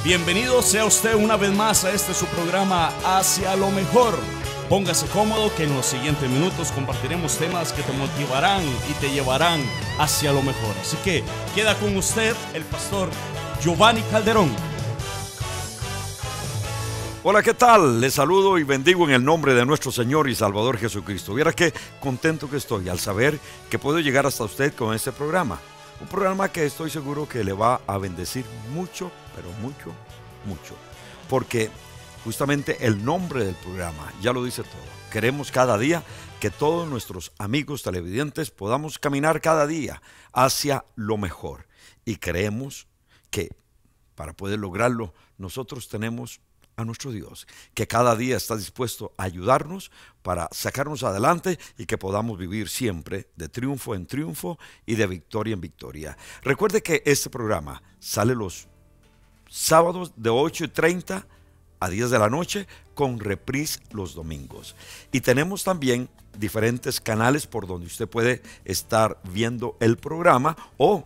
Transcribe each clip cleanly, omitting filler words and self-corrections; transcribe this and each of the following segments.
Bienvenido sea usted una vez más a este su programa Hacia lo Mejor. Póngase cómodo que en los siguientes minutos compartiremos temas que te motivarán y te llevarán hacia lo mejor. Así que queda con usted el pastor Giovanni Calderón. Hola, ¿qué tal? Les saludo y bendigo en el nombre de nuestro Señor y Salvador Jesucristo. Viera qué contento que estoy al saber que puedo llegar hasta usted con este programa. Un programa que estoy seguro que le va a bendecir mucho, pero mucho, mucho. Porque justamente el nombre del programa ya lo dice todo. Queremos cada día que todos nuestros amigos televidentes podamos caminar cada día hacia lo mejor. Y creemos que para poder lograrlo nosotros tenemos a nuestro Dios, que cada día está dispuesto a ayudarnos para sacarnos adelante y que podamos vivir siempre de triunfo en triunfo y de victoria en victoria. Recuerde que este programa sale los sábados de 8:30 a 10 de la noche con reprise los domingos. Y tenemos también diferentes canales por donde usted puede estar viendo el programa o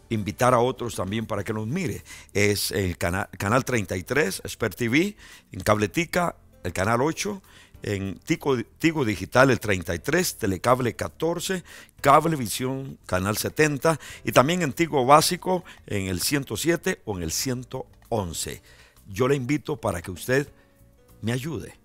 invitar a otros también para que nos mire. Es el canal 33, Expert TV, en Cabletica, el canal 8, en Tigo Digital el 33, Telecable 14, Cablevisión canal 70 y también en Tigo Básico en el 107 o en el 111. Yo le invito para que usted me ayude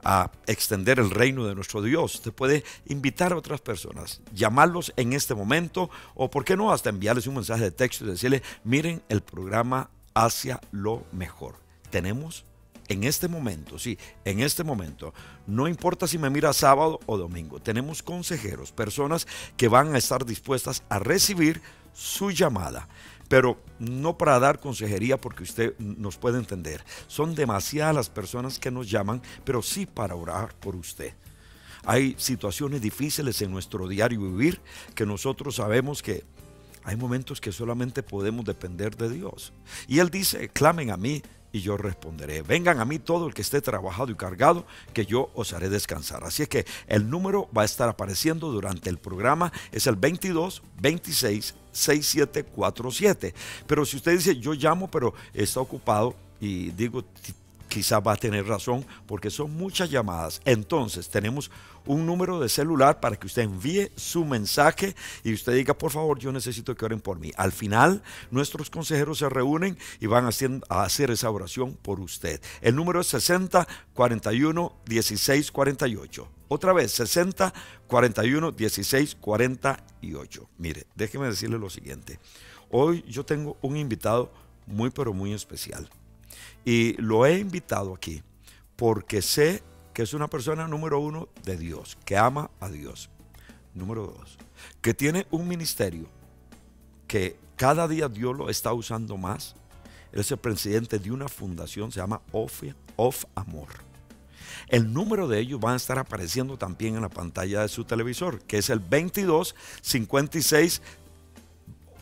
a extender el reino de nuestro Dios. Usted puede invitar a otras personas, llamarlos en este momento o por qué no hasta enviarles un mensaje de texto y decirle, miren el programa Hacia lo Mejor. Tenemos en este momento, sí, en este momento, no importa si me mira sábado o domingo, tenemos consejeros, personas que van a estar dispuestas a recibir su llamada. Pero no para dar consejería porque usted nos puede entender. Son demasiadas las personas que nos llaman, pero sí para orar por usted. Hay situaciones difíciles en nuestro diario vivir que nosotros sabemos que hay momentos que solamente podemos depender de Dios. Y Él dice, clamen a mí y yo responderé. Vengan a mí todo el que esté trabajado y cargado, que yo os haré descansar. Así es que el número va a estar apareciendo durante el programa. Es el 22 26 6747. Pero si usted dice, yo llamo, pero está ocupado, y digo, quizás va a tener razón, porque son muchas llamadas. Entonces tenemos un número de celular para que usted envíe su mensaje y usted diga, por favor, yo necesito que oren por mí. Al final, nuestros consejeros se reúnen y van a hacer esa oración por usted. El número es 60 41 16 48. Otra vez, 60 41 16 48. Mire, déjeme decirle lo siguiente. Hoy yo tengo un invitado muy, pero muy especial. Y lo he invitado aquí porque sé que es una persona número uno de Dios, que ama a Dios. Número dos, que tiene un ministerio que cada día Dios lo está usando más. Él es el presidente de una fundación, se llama Of Amor. El número de ellos va a estar apareciendo también en la pantalla de su televisor, que es el 22 56.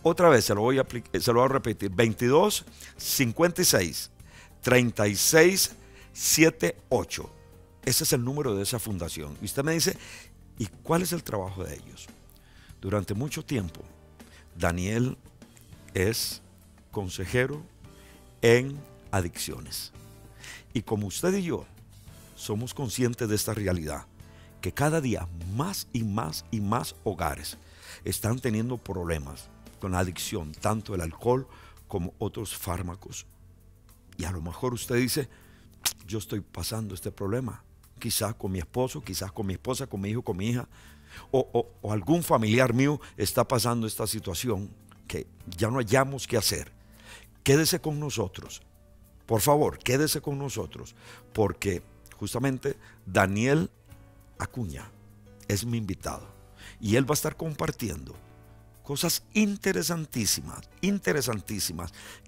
Otra vez se lo voy a repetir, 22 56 36 78. Ese es el número de esa fundación. Y usted me dice, ¿y cuál es el trabajo de ellos? Durante mucho tiempo, Daniel es consejero en adicciones. Y como usted y yo somos conscientes de esta realidad, que cada día más y más y más hogares están teniendo problemas con la adicción, tanto el alcohol como otros fármacos. Y a lo mejor usted dice, yo estoy pasando este problema, quizás con mi esposo, quizás con mi esposa, con mi hijo, con mi hija, o algún familiar mío está pasando esta situación que ya no hallamos qué hacer. Quédese con nosotros, por favor, quédese con nosotros, porque justamente Daniel Acuña es mi invitado y él va a estar compartiendo cosas interesantísimas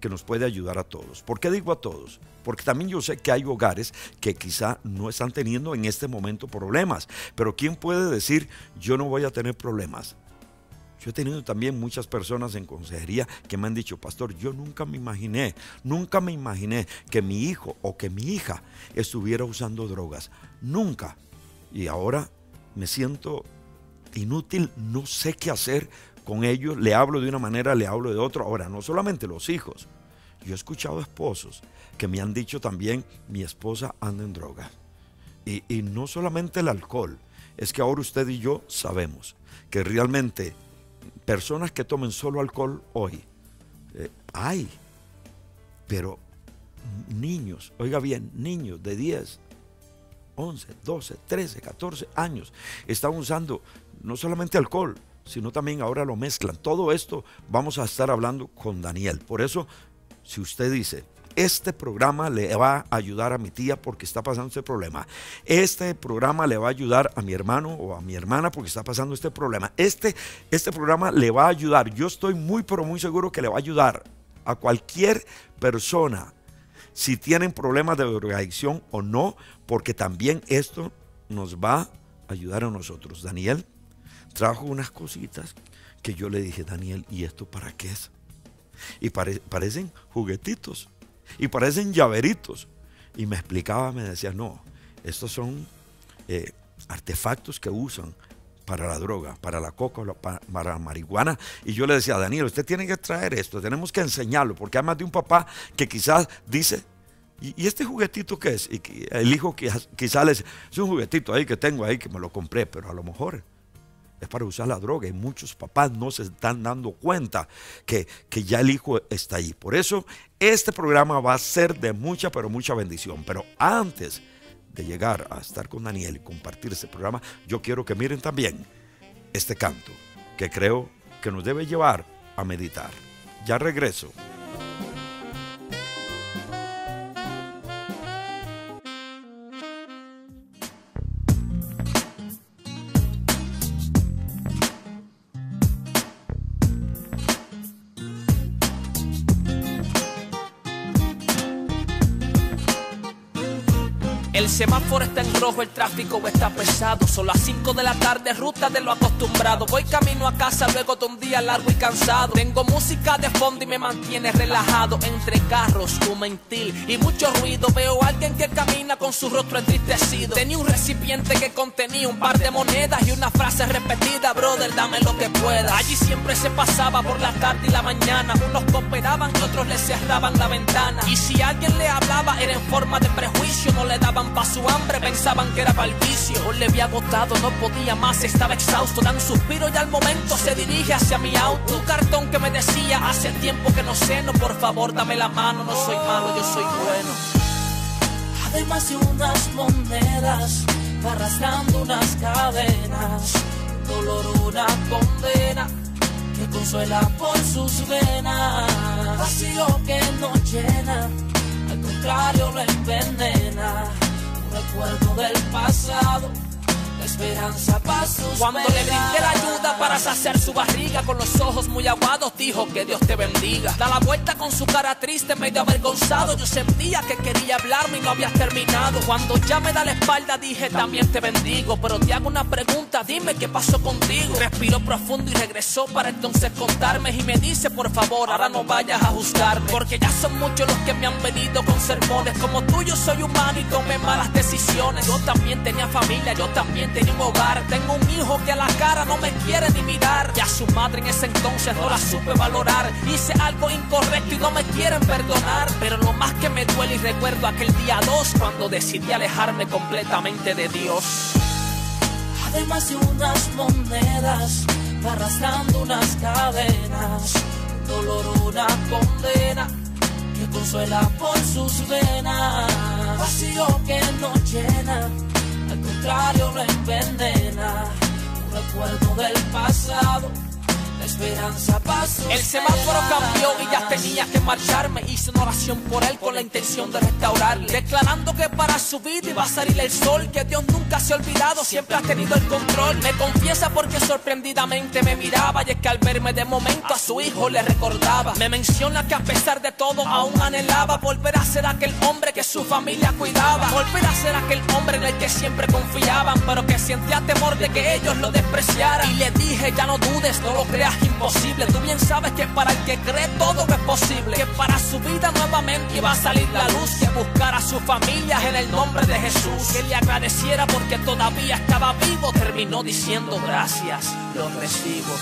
que nos puede ayudar a todos. ¿Por qué digo a todos? Porque también yo sé que hay hogares que quizá no están teniendo en este momento problemas, pero ¿quién puede decir yo no voy a tener problemas? Yo he tenido también muchas personas en consejería que me han dicho, pastor, yo nunca me imaginé que mi hijo o que mi hija estuviera usando drogas. Nunca. Y ahora me siento inútil, no sé qué hacer con ellos. Le hablo de una manera, le hablo de otra. Ahora, no solamente los hijos, Yo he escuchado esposos que me han dicho también, mi esposa anda en droga. Y no solamente el alcohol, es que ahora usted y yo sabemos que realmente personas que tomen solo alcohol hoy, hay, pero niños, oiga bien, niños de 10, 11, 12, 13, 14 años están usando no solamente alcohol, sino también ahora lo mezclan. Todo esto vamos a estar hablando con Daniel. Por eso, si usted dice, este programa le va a ayudar a mi tía porque está pasando este problema, este programa le va a ayudar a mi hermano o a mi hermana porque está pasando este problema, este programa le va a ayudar, yo estoy muy pero muy seguro que le va a ayudar a cualquier persona, si tienen problemas de drogadicción o no, porque también esto nos va a ayudar a nosotros. Daniel trajo unas cositas que yo le dije, Daniel, ¿y esto para qué es? Y parecen juguetitos y parecen llaveritos. Y me explicaba, me decía, no, estos son artefactos que usan para la droga, para la coca, para la marihuana. Y yo le decía, Daniel, usted tiene que traer esto, tenemos que enseñarlo, porque hay más de un papá que quizás dice, ¿y este juguetito qué es? Y el hijo quizás le dice, es un juguetito ahí que tengo ahí que me lo compré, pero a lo mejor es para usar la droga, y muchos papás no se están dando cuenta que ya el hijo está ahí. Por eso este programa va a ser de mucha, pero mucha bendición. Pero antes de llegar a estar con Daniel y compartir este programa, yo quiero que miren también este canto que creo que nos debe llevar a meditar. Ya regreso. El semáforo está en rojo, el tráfico está pesado. Son las 5 de la tarde, ruta de lo acostumbrado. Voy camino a casa luego de un día largo y cansado. Tengo música de fondo y me mantiene relajado. Entre carros, humentil y mucho ruido, veo a alguien que camina con su rostro entristecido. Tenía un recipiente que contenía un par de monedas y una frase repetida, brother, dame lo que puedas. Allí siempre se pasaba por la tarde y la mañana. Unos cooperaban y otros le cerraban la ventana. Y si alguien le hablaba era en forma de prejuicio. No le daban pa' su hambre, pensaban que era pa'l vicio. Yo le había agotado, no podía más, estaba exhausto. Dan un suspiro y al momento se dirige hacia mi auto. Un cartón que me decía, hace tiempo que no ceno. Por favor, dame la mano, no soy malo, yo soy bueno. Además de unas monedas, arrastrando unas cadenas. Dolor, una condena que consuela por sus venas. Vacío que no llena, al contrario lo envenena. Un recuerdo del pasado, la esperanza para sus Cuando penas. Le brindé la ayuda para saciar su barriga, con los ojos muy aguados dijo que Dios te bendiga. Da la vuelta con su cara triste, medio avergonzado. Yo sentía que quería hablarme y no habías terminado. Cuando ya me da la espalda dije también te bendigo, pero te hago una pregunta, dime qué pasó contigo. Respiró profundo y regresó para entonces contarme. Y me dice por favor, ahora no vayas a juzgarme, porque ya son muchos los que me han venido con sermones. Como tú yo soy humano y tomé malas decisiones. Yo también tenía familia, yo también tenía un hogar. Tengo un hijo que a la cara no me quiere ni mirar. Y a su madre en ese entonces no la supe valorar. Hice algo incorrecto y no me quieren perdonar. Pero lo más que me duele y recuerdo aquel día 2, cuando decidí alejarme completamente de Dios. Además de unas monedas, arrastrando unas cadenas. Dolor, una condena que consuela por sus venas. Vacío que no llena, al contrario lo envenena. Un recuerdo del pasado, la esperanza pasó. El semáforo cambió y ya tenía que marcharme. Hice una oración por él con la intención de restaurarle, declarando que para su vida iba a salir el sol. Que Dios nunca se ha olvidado, siempre ha tenido el control. Me confiesa porque sorprendidamente me miraba, y es que al verme de momento a su hijo le recordaba. Me menciona que a pesar de todo aún anhelaba volver a ser aquel hombre que su familia cuidaba. Volver a ser aquel hombre en el que siempre confiaban, pero que sentía temor de que ellos lo despreciaran. Y le dije ya no dudes, no lo creas imposible. Tú bien sabes que para el que cree todo es posible. Que para su vida nuevamente iba a salir la luz. Que buscara a su familia en el nombre de Jesús. Que le agradeciera porque todavía estaba vivo. Terminó diciendo gracias, lo recibo.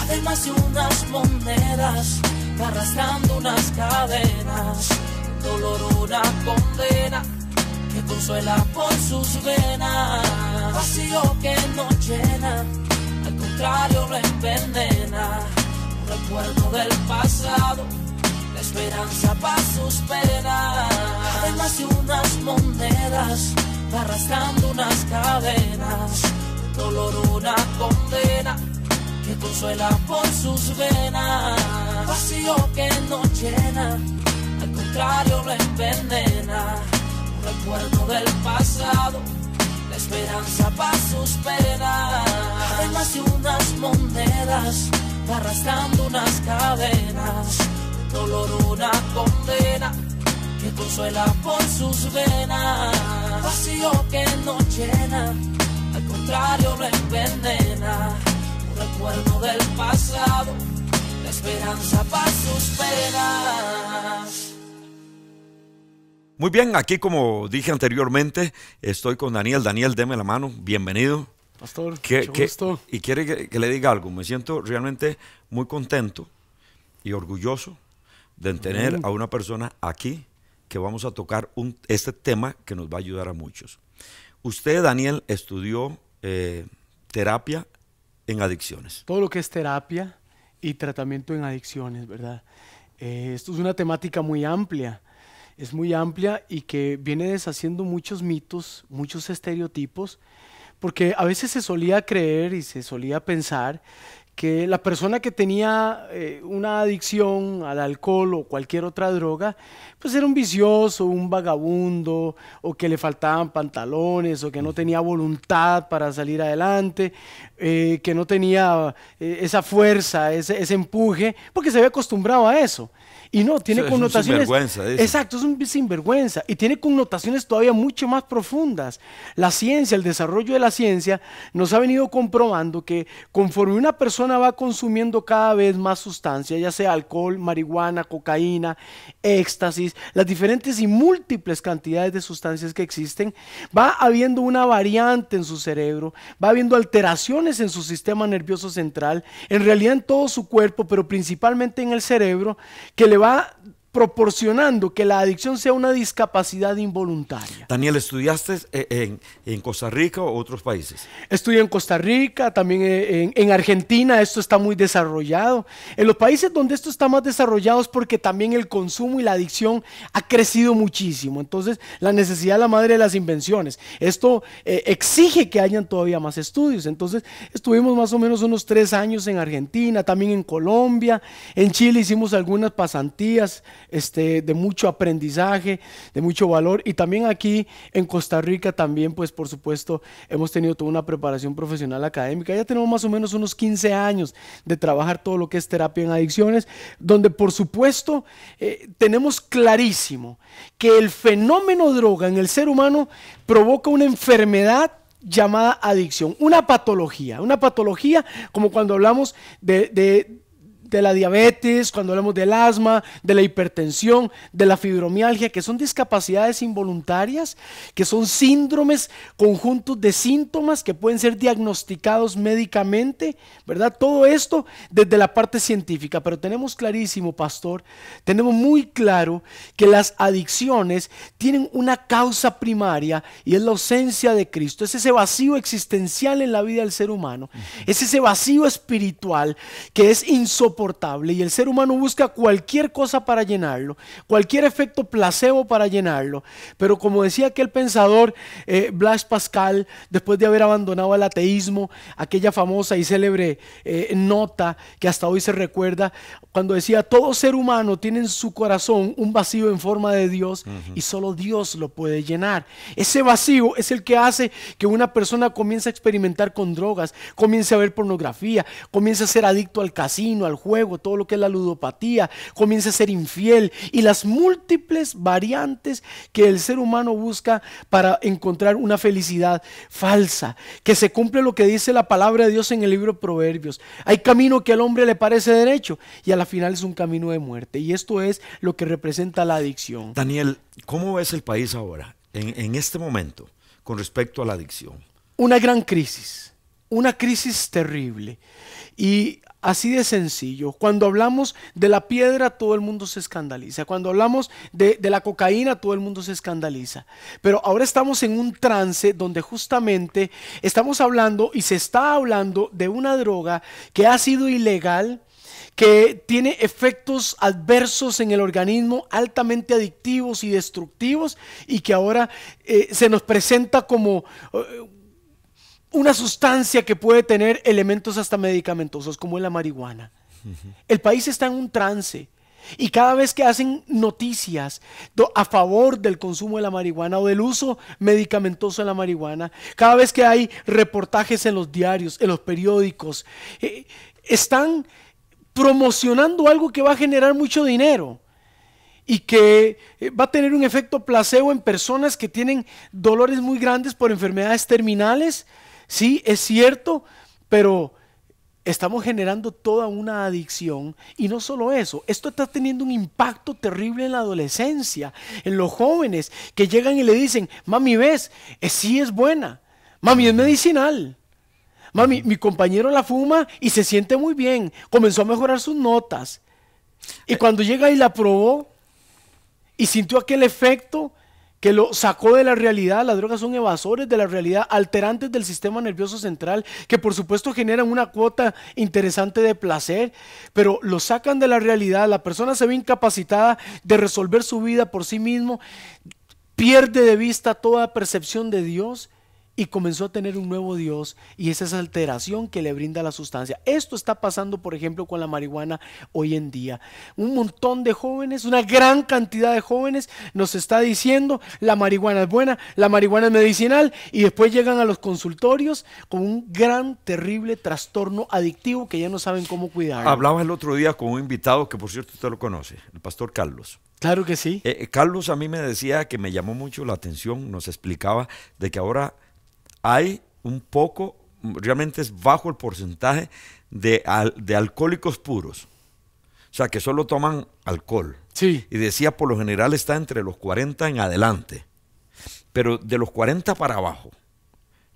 Además de unas monedas, va arrastrando unas cadenas, dolor una condena que consuela por sus venas, vacío que no llena, al contrario lo envenena, un recuerdo del pasado, la esperanza para sus penas, además de unas monedas, va arrastrando unas cadenas, dolor una condena que consuela por sus venas, vacío que no llena, al contrario lo envenena, un recuerdo del pasado, la esperanza para sus penas, además de unas monedas, va arrastrando unas cadenas, dolor una condena que consuela por sus venas, vacío que no llena, al contrario lo envenena, un recuerdo del pasado, la esperanza para sus penas. Muy bien, aquí como dije anteriormente, estoy con Daniel. Daniel, deme la mano, bienvenido. Pastor, mucho gusto. Y quiere que le diga algo. Me siento realmente muy contento y orgulloso de tener a una persona aquí que vamos a tocar este tema que nos va a ayudar a muchos. Usted, Daniel, estudió terapia en adicciones. Todo lo que es terapia y tratamiento en adicciones, ¿verdad? Esto es una temática muy amplia. Es muy amplia y que viene deshaciendo muchos mitos, muchos estereotipos, porque a veces se solía creer y se solía pensar que la persona que tenía una adicción al alcohol o cualquier otra droga, pues era un vicioso, un vagabundo, o que le faltaban pantalones, o que no tenía voluntad para salir adelante, que no tenía esa fuerza, ese empuje, porque se había acostumbrado a eso. Y no, tiene connotaciones. Es un sinvergüenza. Exacto, es un sinvergüenza. Y tiene connotaciones todavía mucho más profundas. La ciencia, el desarrollo de la ciencia, nos ha venido comprobando que conforme una persona va consumiendo cada vez más sustancias, ya sea alcohol, marihuana, cocaína, éxtasis, las diferentes y múltiples cantidades de sustancias que existen, va habiendo una variante en su cerebro, va habiendo alteraciones en su sistema nervioso central, en realidad en todo su cuerpo, pero principalmente en el cerebro, que le va proporcionando que la adicción sea una discapacidad involuntaria. Daniel, ¿estudiaste en Costa Rica o otros países? Estudié en Costa Rica, también en Argentina. Esto está muy desarrollado. En los países donde esto está más desarrollado es porque también el consumo y la adicción ha crecido muchísimo. Entonces, la necesidad es la madre de las invenciones. Esto exige que hayan todavía más estudios. Entonces, estuvimos más o menos unos 3 años en Argentina, también en Colombia. En Chile hicimos algunas pasantías de mucho aprendizaje, de mucho valor, y también aquí en Costa Rica también, pues por supuesto, hemos tenido toda una preparación profesional académica. Ya tenemos más o menos unos 15 años de trabajar todo lo que es terapia en adicciones, donde por supuesto tenemos clarísimo que el fenómeno droga en el ser humano provoca una enfermedad llamada adicción, una patología como cuando hablamos de la diabetes, cuando hablamos del asma, de la hipertensión, de la fibromialgia, que son discapacidades involuntarias, que son síndromes, conjuntos de síntomas que pueden ser diagnosticados médicamente, ¿verdad? Todo esto desde la parte científica, pero tenemos clarísimo, pastor, tenemos muy claro que las adicciones tienen una causa primaria y es la ausencia de Cristo, es ese vacío existencial en la vida del ser humano, es ese vacío espiritual que es insoportable, y el ser humano busca cualquier cosa para llenarlo, cualquier efecto placebo para llenarlo, pero como decía aquel pensador Blaise Pascal, después de haber abandonado el ateísmo, aquella famosa y célebre nota que hasta hoy se recuerda, cuando decía: todo ser humano tiene en su corazón un vacío en forma de Dios, y solo Dios lo puede llenar. Ese vacío es el que hace que una persona comience a experimentar con drogas, comience a ver pornografía, comience a ser adicto al casino, al juego, todo lo que es la ludopatía, comience a ser infiel, y las múltiples variantes que el ser humano busca para encontrar una felicidad falsa, que se cumple lo que dice la palabra de Dios en el libro de Proverbios: hay camino que al hombre le parece derecho y a la final es un camino de muerte, y esto es lo que representa la adicción. Daniel, ¿cómo ves el país ahora, en este momento, con respecto a la adicción? Una gran crisis. una crisis terrible. Y así de sencillo, cuando hablamos de la piedra todo el mundo se escandaliza, cuando hablamos de la cocaína todo el mundo se escandaliza, pero ahora estamos en un trance donde justamente estamos hablando y se está hablando de una droga que ha sido ilegal, que tiene efectos adversos en el organismo altamente adictivos y destructivos y que ahora se nos presenta como una sustancia que puede tener elementos hasta medicamentosos como es la marihuana. El país está en un trance y cada vez que hacen noticias a favor del consumo de la marihuana o del uso medicamentoso de la marihuana, cada vez que hay reportajes en los diarios, en los periódicos, están promocionando algo que va a generar mucho dinero y que va a tener un efecto placebo en personas que tienen dolores muy grandes por enfermedades terminales. Sí, es cierto, pero estamos generando toda una adicción y no solo eso, esto está teniendo un impacto terrible en la adolescencia, en los jóvenes que llegan y le dicen, mami, ves, sí es buena, mami, es medicinal. Mami, mi compañero la fuma y se siente muy bien, comenzó a mejorar sus notas. Y cuando llega y la probó y sintió aquel efecto que lo sacó de la realidad, las drogas son evasores de la realidad, alterantes del sistema nervioso central, que por supuesto generan una cuota interesante de placer, pero lo sacan de la realidad, la persona se ve incapacitada de resolver su vida por sí mismo, pierde de vista toda percepción de Dios y comenzó a tener un nuevo Dios y es esa alteración que le brinda la sustancia. Esto está pasando, por ejemplo, con la marihuana hoy en día. Un montón de jóvenes, una gran cantidad de jóvenes nos está diciendo la marihuana es buena, la marihuana es medicinal y después llegan a los consultorios con un gran, terrible trastorno adictivo que ya no saben cómo cuidar. Hablaba el otro día con un invitado que por cierto usted lo conoce, el pastor Carlos. Claro que sí. Carlos a mí me decía que me llamó mucho la atención, nos explicaba de que ahora hay un poco, realmente es bajo el porcentaje de alcohólicos puros. O sea, que solo toman alcohol. Sí. Y decía, por lo general está entre los 40 en adelante. Pero de los 40 para abajo,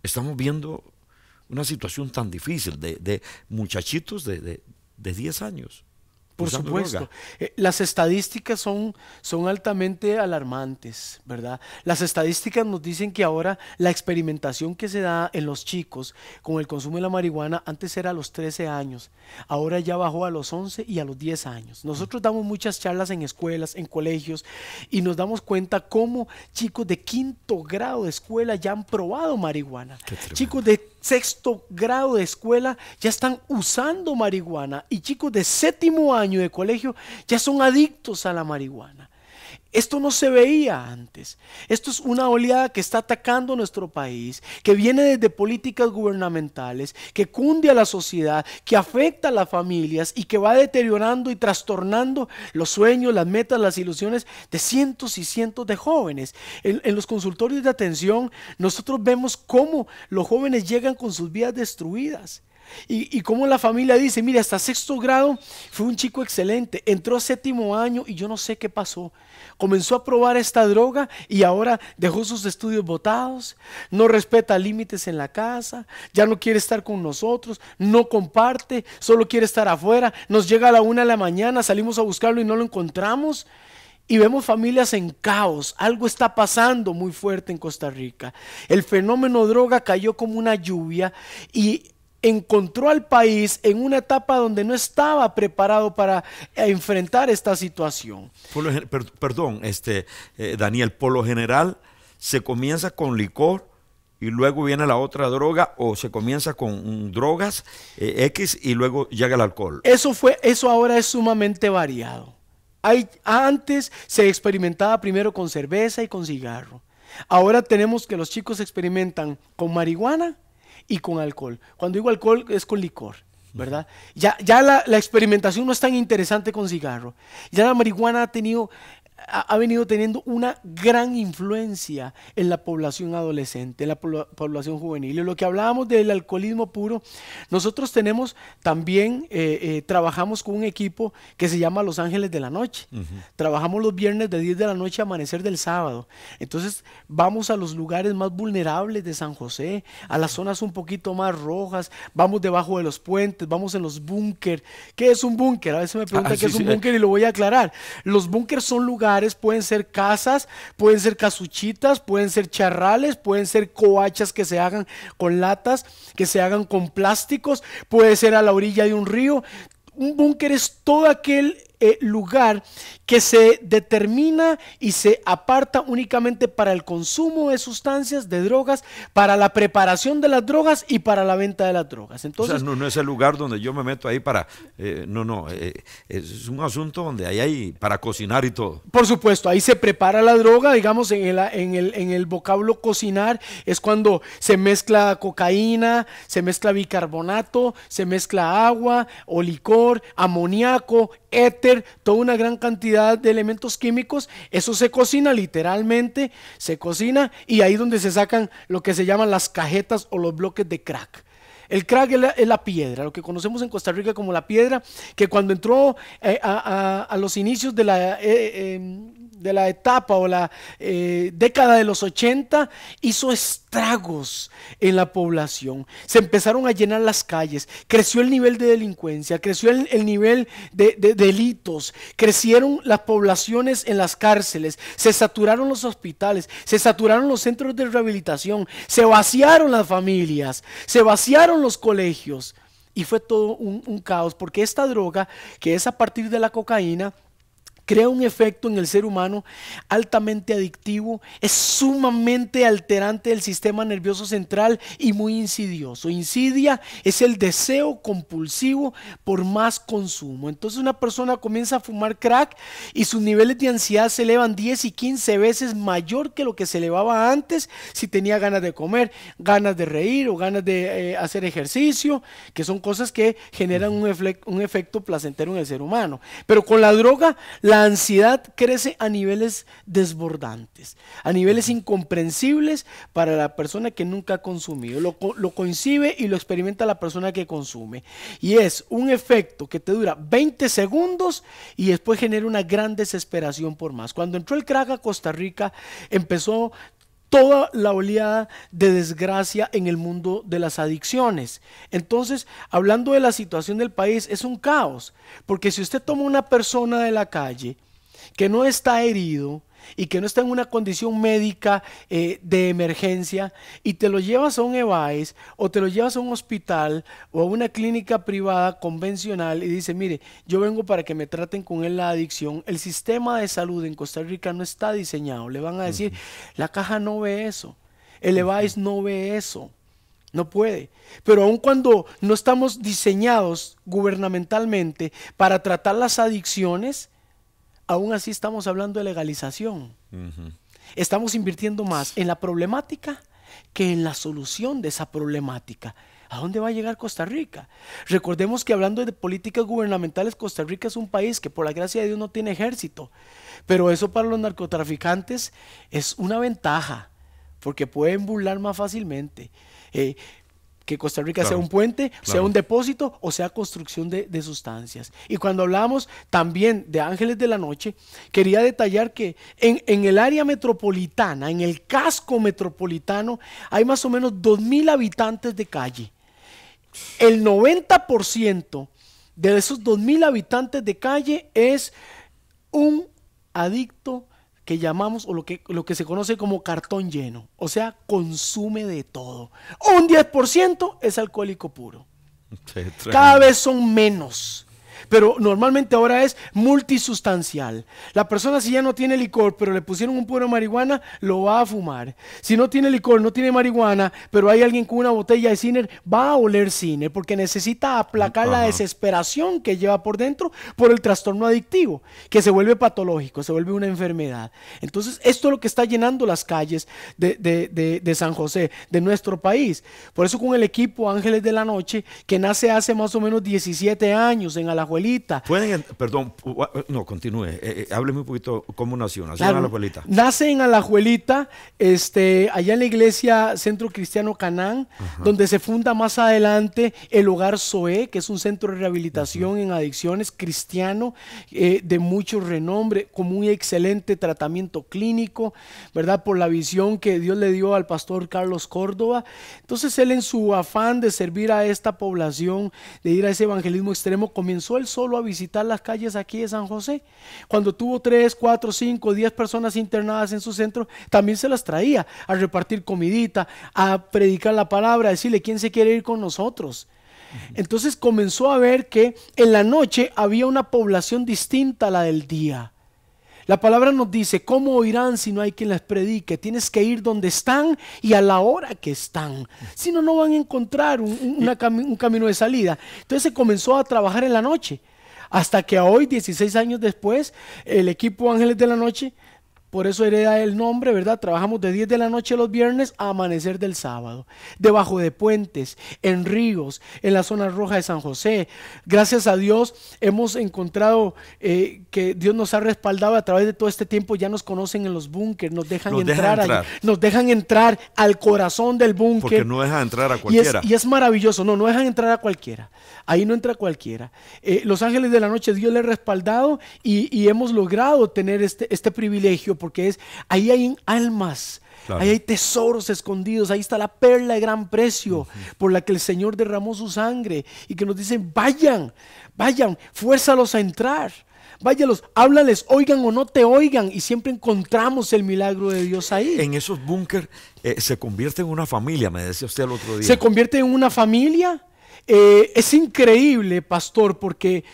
estamos viendo una situación tan difícil de muchachitos de 10 años. Por supuesto. Las estadísticas son altamente alarmantes, ¿verdad? Las estadísticas nos dicen que ahora la experimentación que se da en los chicos con el consumo de la marihuana antes era a los 13 años, ahora ya bajó a los 11 y a los 10 años. Nosotros damos muchas charlas en escuelas, en colegios y nos damos cuenta cómo chicos de 5º grado de escuela ya han probado marihuana. Chicos de 6º grado de escuela ya están usando marihuana y chicos de 7º año de colegio ya son adictos a la marihuana. Esto no se veía antes. Esto es una oleada que está atacando nuestro país, que viene desde políticas gubernamentales, que cunde a la sociedad, que afecta a las familias y que va deteriorando y trastornando los sueños, las metas, las ilusiones de cientos y cientos de jóvenes. En los consultorios de atención nosotros vemos cómo los jóvenes llegan con sus vidas destruidas. Y como la familia dice, mira, hasta 6º grado fue un chico excelente, entró a 7º año y yo no sé qué pasó, comenzó a probar esta droga y ahora dejó sus estudios botados, no respeta límites en la casa, ya no quiere estar con nosotros, no comparte, solo quiere estar afuera, nos llega a la 1 de la mañana, salimos a buscarlo y no lo encontramos. Y vemos familias en caos, algo está pasando muy fuerte en Costa Rica. El fenómeno droga cayó como una lluvia y encontró al país en una etapa donde no estaba preparado para enfrentar esta situación. Perdón, Daniel, por lo general se comienza con licor y luego viene la otra droga o se comienza con drogas X y luego llega el alcohol. Eso ahora es sumamente variado. Antes se experimentaba primero con cerveza y con cigarro. Ahora tenemos que los chicos experimentan con marihuana y con alcohol. Cuando digo alcohol es con licor, ¿verdad? Ya la experimentación no es tan interesante con cigarro. Ya la marihuana ha tenido ha venido teniendo una gran influencia en la población adolescente, en la población juvenil. Y lo que hablábamos del alcoholismo puro, nosotros tenemos también, trabajamos con un equipo que se llama Los Ángeles de la Noche. Trabajamos los viernes de 10 de la noche a amanecer del sábado. Entonces vamos a los lugares más vulnerables de San José, a las zonas un poquito más rojas, vamos debajo de los puentes, vamos en los búnker. ¿Qué es un búnker? A veces me preguntan qué es un búnker y lo voy a aclarar. Los búnkers son lugares, pueden ser casas, pueden ser casuchitas, pueden ser charrales, pueden ser coachas que se hagan con latas, que se hagan con plásticos, puede ser a la orilla de un río. Un búnker es todo aquel lugar que se determina y se aparta únicamente para el consumo de sustancias, de drogas, para la preparación de las drogas y para la venta de las drogas. Entonces, o sea, no es el lugar donde yo me meto ahí para... es un asunto donde hay para cocinar y todo. Por supuesto, ahí se prepara la droga, digamos, en el vocablo cocinar es cuando se mezcla cocaína, se mezcla bicarbonato, se mezcla agua o licor, amoníaco, éter, toda una gran cantidad de elementos químicos. Eso se cocina literalmente, se cocina, y ahí donde se sacan lo que se llaman las cajetas o los bloques de crack. El crack es la piedra, lo que conocemos en Costa Rica como la piedra, que cuando entró a los inicios de la etapa o la década de los 80, hizo estragos en la población. Se empezaron a llenar las calles, creció el nivel de delincuencia, creció el nivel de delitos, crecieron las poblaciones en las cárceles, se saturaron los hospitales, se saturaron los centros de rehabilitación, se vaciaron las familias, se vaciaron los colegios, y fue todo un caos, porque esta droga, que es a partir de la cocaína, crea un efecto en el ser humano altamente adictivo, es sumamente alterante del sistema nervioso central y muy insidioso. Insidia es el deseo compulsivo por más consumo. Entonces una persona comienza a fumar crack y sus niveles de ansiedad se elevan 10 y 15 veces mayor que lo que se elevaba antes si tenía ganas de comer, ganas de reír o ganas de hacer ejercicio, que son cosas que generan un efecto placentero en el ser humano. Pero con la droga, la ansiedad crece a niveles desbordantes, a niveles incomprensibles para la persona que nunca ha consumido. Lo concibe y lo experimenta la persona que consume. Y es un efecto que te dura 20 segundos y después genera una gran desesperación por más. Cuando entró el crack a Costa Rica, empezó toda la oleada de desgracia en el mundo de las adicciones. Entonces, hablando de la situación del país, es un caos, porque si usted toma una persona de la calle que no está herido y que no está en una condición médica de emergencia, y te lo llevas a un EVAES o te lo llevas a un hospital o a una clínica privada convencional y dice, mire, yo vengo para que me traten con la adicción, el sistema de salud en Costa Rica no está diseñado. Le van a decir, la caja no ve eso, el EVAES no ve eso. No puede. Pero aun cuando no estamos diseñados gubernamentalmente para tratar las adicciones, aún así estamos hablando de legalización. Estamos invirtiendo más en la problemática que en la solución de esa problemática. ¿A dónde va a llegar Costa Rica? Recordemos que hablando de políticas gubernamentales, Costa Rica es un país que por la gracia de Dios no tiene ejército. Pero eso para los narcotraficantes es una ventaja, porque pueden burlar más fácilmente. Que Costa Rica sea un puente, sea un depósito o sea construcción de sustancias. Y cuando hablamos también de Ángeles de la Noche, quería detallar que en el área metropolitana, en el casco metropolitano, hay más o menos 2,000 habitantes de calle. El 90% de esos 2,000 habitantes de calle es un adicto que llamamos, o lo que se conoce como cartón lleno, o sea, consume de todo. Un 10% es alcohólico puro. Cada vez son menos, pero normalmente ahora es multisustancial. La persona, si ya no tiene licor, pero le pusieron un puro de marihuana, lo va a fumar. Si no tiene licor, no tiene marihuana, pero hay alguien con una botella de Cider, va a oler Cider, porque necesita aplacar la desesperación que lleva por dentro por el trastorno adictivo, que se vuelve patológico, se vuelve una enfermedad. Entonces, esto es lo que está llenando las calles de San José, de nuestro país. Por eso con el equipo Ángeles de la Noche, que nace hace más o menos 17 años en Alajuela, Alajuelita. Perdón, no, continúe. Hábleme un poquito cómo nació. Nació Claro, en Alajuelita. nace en Alajuelita, allá en la iglesia Centro Cristiano Canaán, donde se funda más adelante el Hogar Zoé, que es un centro de rehabilitación en adicciones cristiano de mucho renombre, con muy excelente tratamiento clínico, ¿verdad? Por la visión que Dios le dio al pastor Carlos Córdoba. Entonces él, en su afán de servir a esta población, de ir a ese evangelismo extremo, comenzó él solo a visitar las calles aquí de San José. Cuando tuvo 3, 4, 5, 10 personas internadas en su centro, también se las traía a repartir comidita, a predicar la palabra, a decirle quién se quiere ir con nosotros. Entonces comenzó a ver que en la noche había una población distinta a la del día. La palabra nos dice: ¿cómo oirán si no hay quien les predique? Tienes que ir donde están y a la hora que están. Si no, no van a encontrar un camino de salida. Entonces se comenzó a trabajar en la noche. Hasta que hoy, 16 años después, el equipo Ángeles de la Noche, por eso hereda el nombre, ¿verdad? Trabajamos de 10 de la noche los viernes a amanecer del sábado, debajo de puentes, en ríos, en la zona roja de San José. Gracias a Dios hemos encontrado que Dios nos ha respaldado a través de todo este tiempo. Ya nos conocen en los búnkers, nos dejan entrar allí, nos dejan entrar al corazón del búnker. Porque no dejan entrar a cualquiera. Y es maravilloso, no dejan entrar a cualquiera. Ahí no entra cualquiera. Los Ángeles de la Noche, Dios le ha respaldado y hemos logrado tener este privilegio, porque ahí hay almas, claro. Ahí hay tesoros escondidos, ahí está la perla de gran precio por la que el Señor derramó su sangre, y que nos dicen: vayan, fuérzalos a entrar. Váyalos, háblales, oigan o no te oigan, y siempre encontramos el milagro de Dios ahí. En esos búnker se convierte en una familia, me decía usted el otro día. Se convierte en una familia. Es increíble, pastor, porque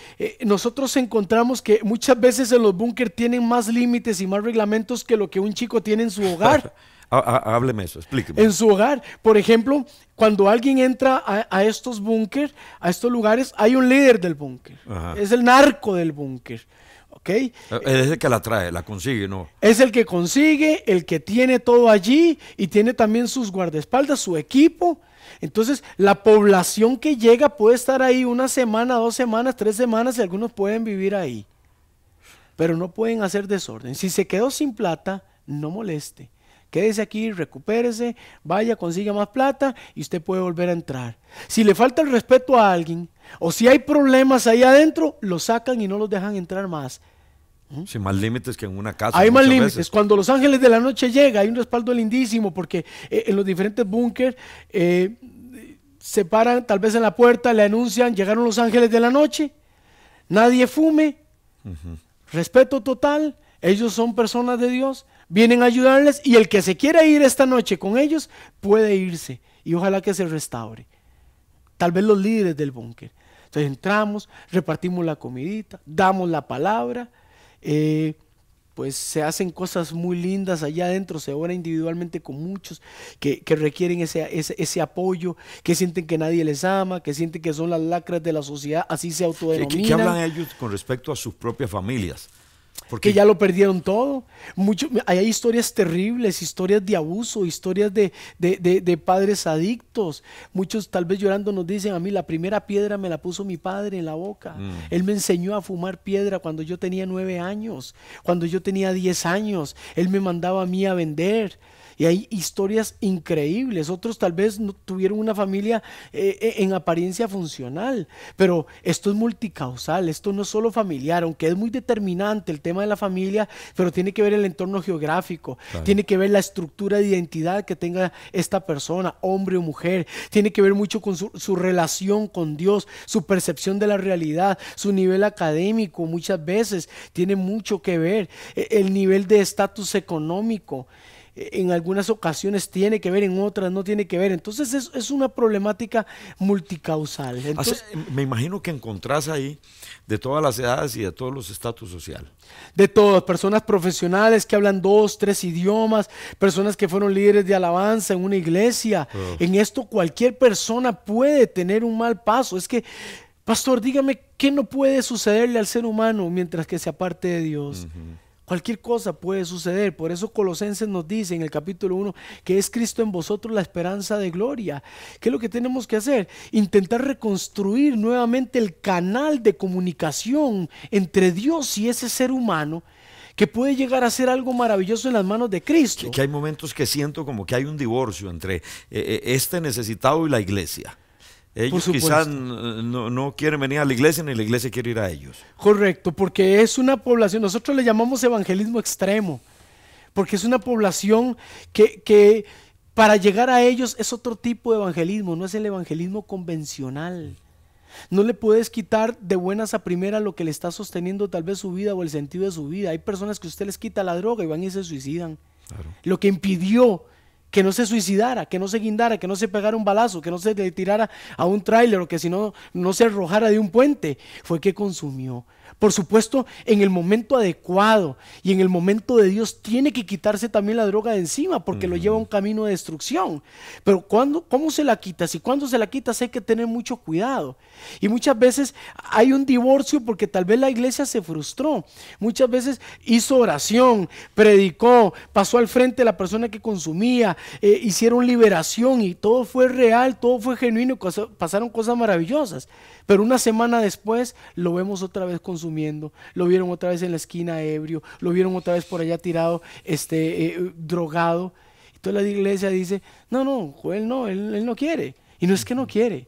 nosotros encontramos que muchas veces en los búnker tienen más límites y más reglamentos que lo que un chico tiene en su hogar. Hábleme eso, explíqueme. En su hogar, por ejemplo, cuando alguien entra a estos búnker, a estos lugares, hay un líder del búnker. Es el narco del búnker. ¿Okay? Es el que la trae, la consigue, ¿no? Es el que consigue, el que tiene todo allí, y tiene también sus guardaespaldas, su equipo. Entonces la población que llega puede estar ahí 1 semana, 2 semanas, 3 semanas, y algunos pueden vivir ahí, pero no pueden hacer desorden. Si se quedó sin plata, no moleste, quédese aquí, recupérese, vaya, consiga más plata y usted puede volver a entrar. Si le falta el respeto a alguien, o si hay problemas ahí adentro, lo sacan y no los dejan entrar más. Sin más límites que en una casa. Hay más límites. Cuando los Ángeles de la Noche llega, hay un respaldo lindísimo, porque en los diferentes búnkers se paran tal vez en la puerta, le anuncian: llegaron los Ángeles de la Noche, nadie fume, respeto total, ellos son personas de Dios, vienen a ayudarles, y el que se quiera ir esta noche con ellos puede irse, y ojalá que se restaure. Tal vez los líderes del búnker. Entonces entramos, repartimos la comidita, damos la palabra. Pues se hacen cosas muy lindas allá adentro, se ora individualmente con muchos que requieren ese apoyo, que sienten que nadie les ama, que sienten que son las lacras de la sociedad, así se autodenominan. ¿Qué hablan ellos con respecto a sus propias familias? Porque ya lo perdieron todo. Hay historias terribles, historias de abuso, historias de padres adictos. Muchos tal vez llorando nos dicen: a mí la primera piedra me la puso mi padre en la boca. Él me enseñó a fumar piedra cuando yo tenía 9 años, cuando yo tenía 10 años. Él me mandaba a mí a vender. Y hay historias increíbles. Otros tal vez no tuvieron una familia en apariencia funcional, pero esto es multicausal, esto no es solo familiar, aunque es muy determinante el tema de la familia, pero tiene que ver el entorno geográfico, claro. Tiene que ver la estructura de identidad que tenga esta persona, hombre o mujer, tiene que ver mucho con su relación con Dios, su percepción de la realidad, su nivel académico muchas veces tiene mucho que ver, el nivel de estatus económico. En algunas ocasiones tiene que ver, en otras no tiene que ver. Entonces es una problemática multicausal. Entonces, me imagino que encontrás ahí de todas las edades y de todos los estatus sociales. De todas, personas profesionales que hablan 2, 3 idiomas, personas que fueron líderes de alabanza en una iglesia. En esto cualquier persona puede tener un mal paso. Es que, pastor, dígame, ¿qué no puede sucederle al ser humano mientras que se aparte de Dios? Cualquier cosa puede suceder. Por eso Colosenses nos dice en el capítulo 1 que es Cristo en vosotros la esperanza de gloria. ¿Qué es lo que tenemos que hacer? Intentar reconstruir nuevamente el canal de comunicación entre Dios y ese ser humano, que puede llegar a ser algo maravilloso en las manos de Cristo. Que hay momentos que siento como que hay un divorcio entre este necesitado y la iglesia. Ellos quizás no quieren venir a la iglesia, ni la iglesia quiere ir a ellos. Correcto, porque es una población, nosotros le llamamos evangelismo extremo, porque es una población que para llegar a ellos es otro tipo de evangelismo, no es el evangelismo convencional. No le puedes quitar de buenas a primeras lo que le está sosteniendo tal vez su vida o el sentido de su vida. Hay personas que usted les quita la droga y van y se suicidan. Claro. Lo que impidió que no se suicidara, que no se guindara, que no se pegara un balazo, que no se le tirara a un tráiler o que si no se arrojara de un puente, fue que consumió. Por supuesto, en el momento adecuado y en el momento de Dios tiene que quitarse también la droga de encima porque lo lleva a un camino de destrucción. Pero ¿cómo se la quita? Si cuando se la quita hay que tener mucho cuidado. Y muchas veces hay un divorcio porque tal vez la iglesia se frustró. Muchas veces hizo oración, predicó, pasó al frente la persona que consumía, hicieron liberación y todo fue real, todo fue genuino, pasaron cosas maravillosas. Pero una semana después lo vemos otra vez consumiendo, lo vieron otra vez en la esquina ebrio, lo vieron otra vez por allá tirado, drogado. Entonces la iglesia dice, no, Joel no, él no quiere. Y no es que no quiere,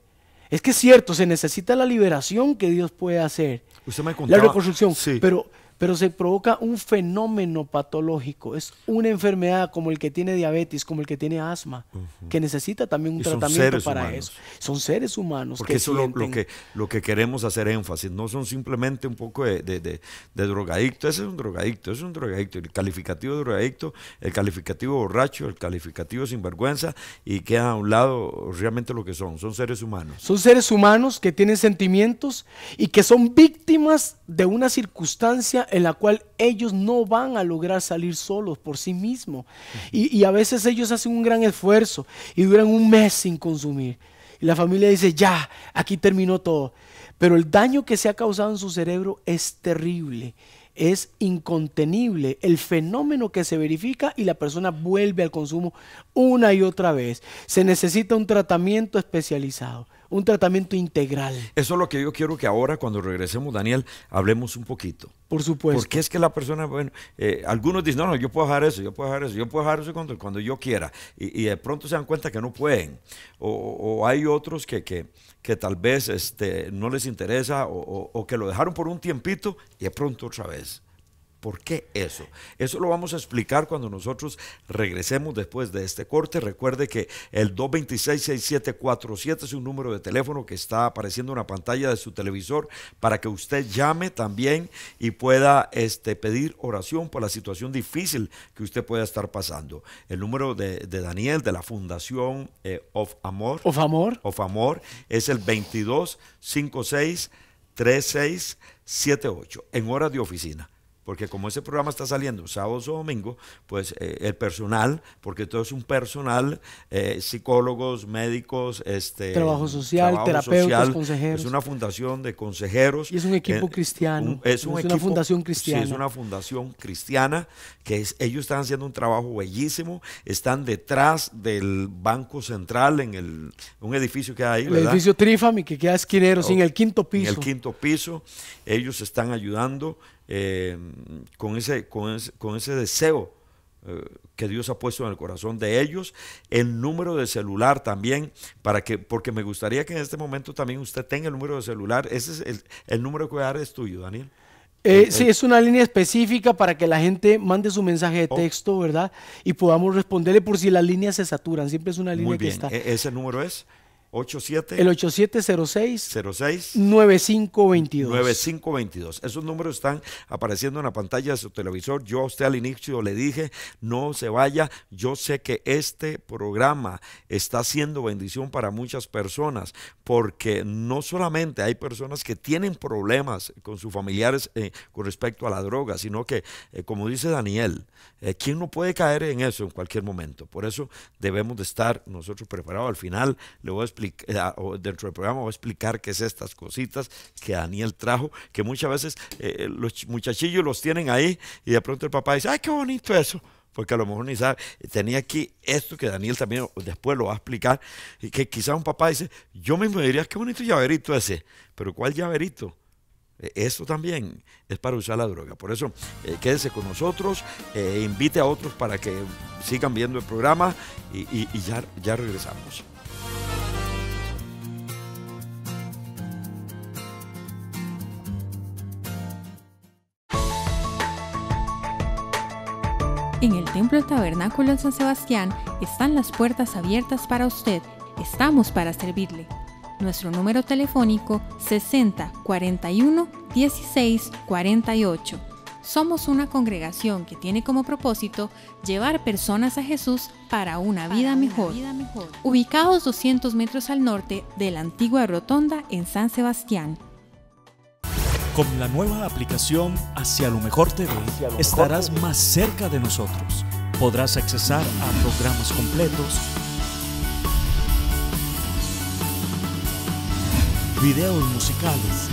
es que es cierto, se necesita la liberación que Dios puede hacer. Usted me contaba, la reconstrucción, sí. pero se provoca un fenómeno patológico, es una enfermedad como el que tiene diabetes, como el que tiene asma, que necesita también un tratamiento para humanos. Eso. Son seres humanos. Porque eso es lo que queremos hacer énfasis, no son simplemente un poco de drogadicto, ese es un drogadicto, el calificativo de drogadicto, el calificativo borracho, el calificativo sinvergüenza, y queda a un lado realmente lo que son seres humanos. Son seres humanos que tienen sentimientos y que son víctimas de una circunstancia en la cual ellos no van a lograr salir solos por sí mismos. Y a veces ellos hacen un gran esfuerzo y duran un mes sin consumir. Y la familia dice, ya, aquí terminó todo. Pero el daño que se ha causado en su cerebro es terrible, es incontenible. El fenómeno que se verifica y la persona vuelve al consumo una y otra vez. Se necesita un tratamiento especializado, un tratamiento integral. Eso es lo que yo quiero que ahora, cuando regresemos, Daniel, hablemos un poquito. Por supuesto. Porque es que la persona, bueno, algunos dicen, no, yo puedo dejar eso, yo puedo dejar eso cuando yo quiera. Y de pronto se dan cuenta que no pueden. O hay otros que tal vez no les interesa o que lo dejaron por un tiempito y de pronto otra vez. ¿Por qué eso? Eso lo vamos a explicar cuando nosotros regresemos después de este corte. Recuerde que el 226-6747 es un número de teléfono que está apareciendo en la pantalla de su televisor para que usted llame también y pueda pedir oración por la situación difícil que usted pueda estar pasando. El número de Daniel de la Fundación Of Amor es el 2256-3678 en horas de oficina. Porque como ese programa está saliendo sábados o domingo, pues el personal, porque todo es un personal, psicólogos, médicos, trabajo social, terapeutas, consejeros. Es una fundación de consejeros. Y es un equipo cristiano. Es una fundación cristiana. Sí, es una fundación cristiana que ellos están haciendo un trabajo bellísimo. Están detrás del Banco Central en un edificio que hay ahí, ¿verdad? El edificio Trifam, que queda esquinero, en el quinto piso. En el quinto piso. Ellos están ayudando con ese deseo que Dios ha puesto en el corazón de ellos. El número de celular también, porque me gustaría que en este momento también usted tenga el número de celular. Ese es el número que voy a dar, es tuyo, Daniel. Sí, es una línea específica para que la gente mande su mensaje de texto, ¿verdad? Y podamos responderle por si las líneas se saturan. Siempre es una línea que está. ¿Ese número es? El 8706-9522. 9522. Esos números están apareciendo en la pantalla de su televisor. Yo a usted al inicio le dije, no se vaya. Yo sé que este programa está haciendo bendición para muchas personas, porque no solamente hay personas que tienen problemas con sus familiares con respecto a la droga, sino que, como dice Daniel, ¿quién no puede caer en eso en cualquier momento? Por eso debemos de estar nosotros preparados. Al final le voy a explicar dentro del programa voy a explicar qué es estas cositas que Daniel trajo, que muchas veces los muchachillos los tienen ahí y de pronto el papá dice, ¡ay, qué bonito eso! Porque a lo mejor ni sabe. Tenía aquí esto que Daniel también después lo va a explicar, y que quizá un papá dice, yo mismo diría, qué bonito llaverito ese, pero ¿cuál llaverito? Esto también es para usar la droga. Por eso quédese con nosotros, invite a otros para que sigan viendo el programa y ya regresamos. En el Templo del Tabernáculo de San Sebastián están las puertas abiertas para usted. Estamos para servirle. Nuestro número telefónico 60 41 16 48. Somos una congregación que tiene como propósito llevar personas a Jesús para una vida mejor. Ubicados 200 metros al norte de la antigua rotonda en San Sebastián. Con la nueva aplicación Hacia lo Mejor TV estarás más cerca de nosotros. Podrás accesar a programas completos, videos musicales,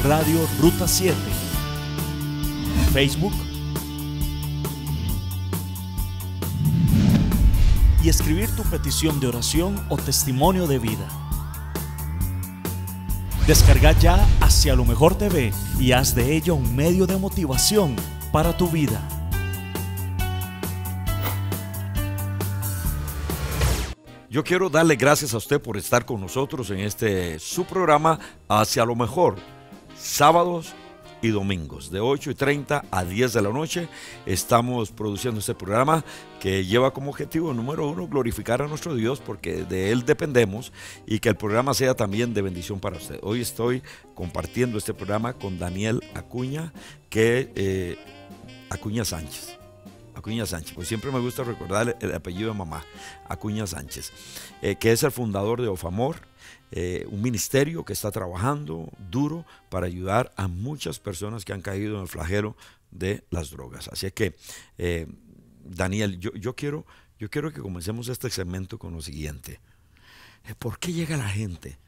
Radio Ruta 7, Facebook y escribir tu petición de oración o testimonio de vida. Descarga ya Hacia lo Mejor TV y haz de ella un medio de motivación para tu vida. Yo quiero darle gracias a usted por estar con nosotros en su programa Hacia lo Mejor, sábados y domingos, de 8:30 a 10 de la noche. Estamos produciendo este programa que lleva como objetivo número 1 glorificar a nuestro Dios, porque de Él dependemos, y que el programa sea también de bendición para usted. Hoy estoy compartiendo este programa con Daniel Acuña, Acuña Sánchez. Acuña Sánchez, pues siempre me gusta recordar el apellido de mamá, Acuña Sánchez, que es el fundador de Ofamor, un ministerio que está trabajando duro para ayudar a muchas personas que han caído en el flagelo de las drogas. Así es que, Daniel, yo quiero que comencemos este segmento con lo siguiente. ¿Por qué llega la gente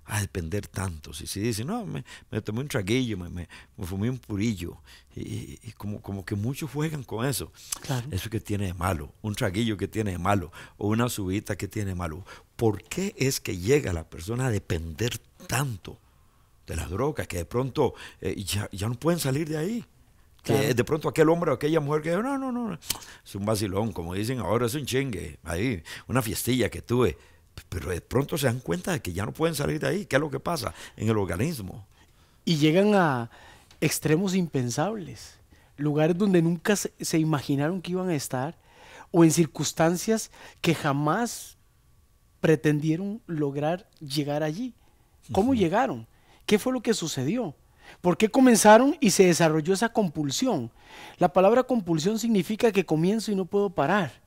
a depender tanto? Si dice, no, me tomé un traguillo, me fumé un purillo, y como que muchos juegan con eso. Claro. Eso que tiene de malo, un traguillo que tiene de malo, o una subida que tiene de malo. ¿Por qué es que llega la persona a depender tanto de la droga, que de pronto ya no pueden salir de ahí? Que claro, de pronto aquel hombre o aquella mujer que no, es un vacilón, como dicen ahora, es un chingue, ahí, una fiestilla que tuve. Pero de pronto se dan cuenta de que ya no pueden salir de ahí. ¿Qué es lo que pasa en el organismo? Y llegan a extremos impensables, lugares donde nunca se imaginaron que iban a estar, o en circunstancias que jamás pretendieron lograr llegar allí. ¿Cómo llegaron? ¿Qué fue lo que sucedió? ¿Por qué comenzaron y se desarrolló esa compulsión? La palabra compulsión significa que comienzo y no puedo parar.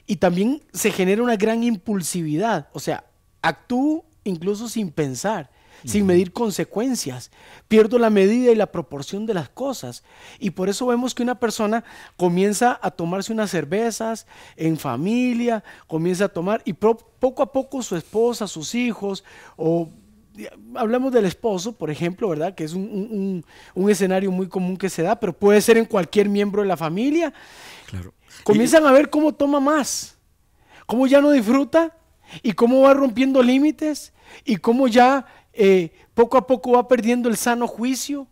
Y también se genera una gran impulsividad, o sea, actúo incluso sin pensar, sin medir consecuencias, pierdo la medida y la proporción de las cosas, y por eso vemos que una persona comienza a tomarse unas cervezas en familia, comienza a tomar, y poco a poco su esposa, sus hijos, o hablamos del esposo, por ejemplo, ¿verdad? Que es un escenario muy común que se da, pero puede ser en cualquier miembro de la familia. Claro. Comienzan a ver cómo toma más, cómo ya no disfruta y cómo va rompiendo límites y cómo ya poco a poco va perdiendo el sano juicio,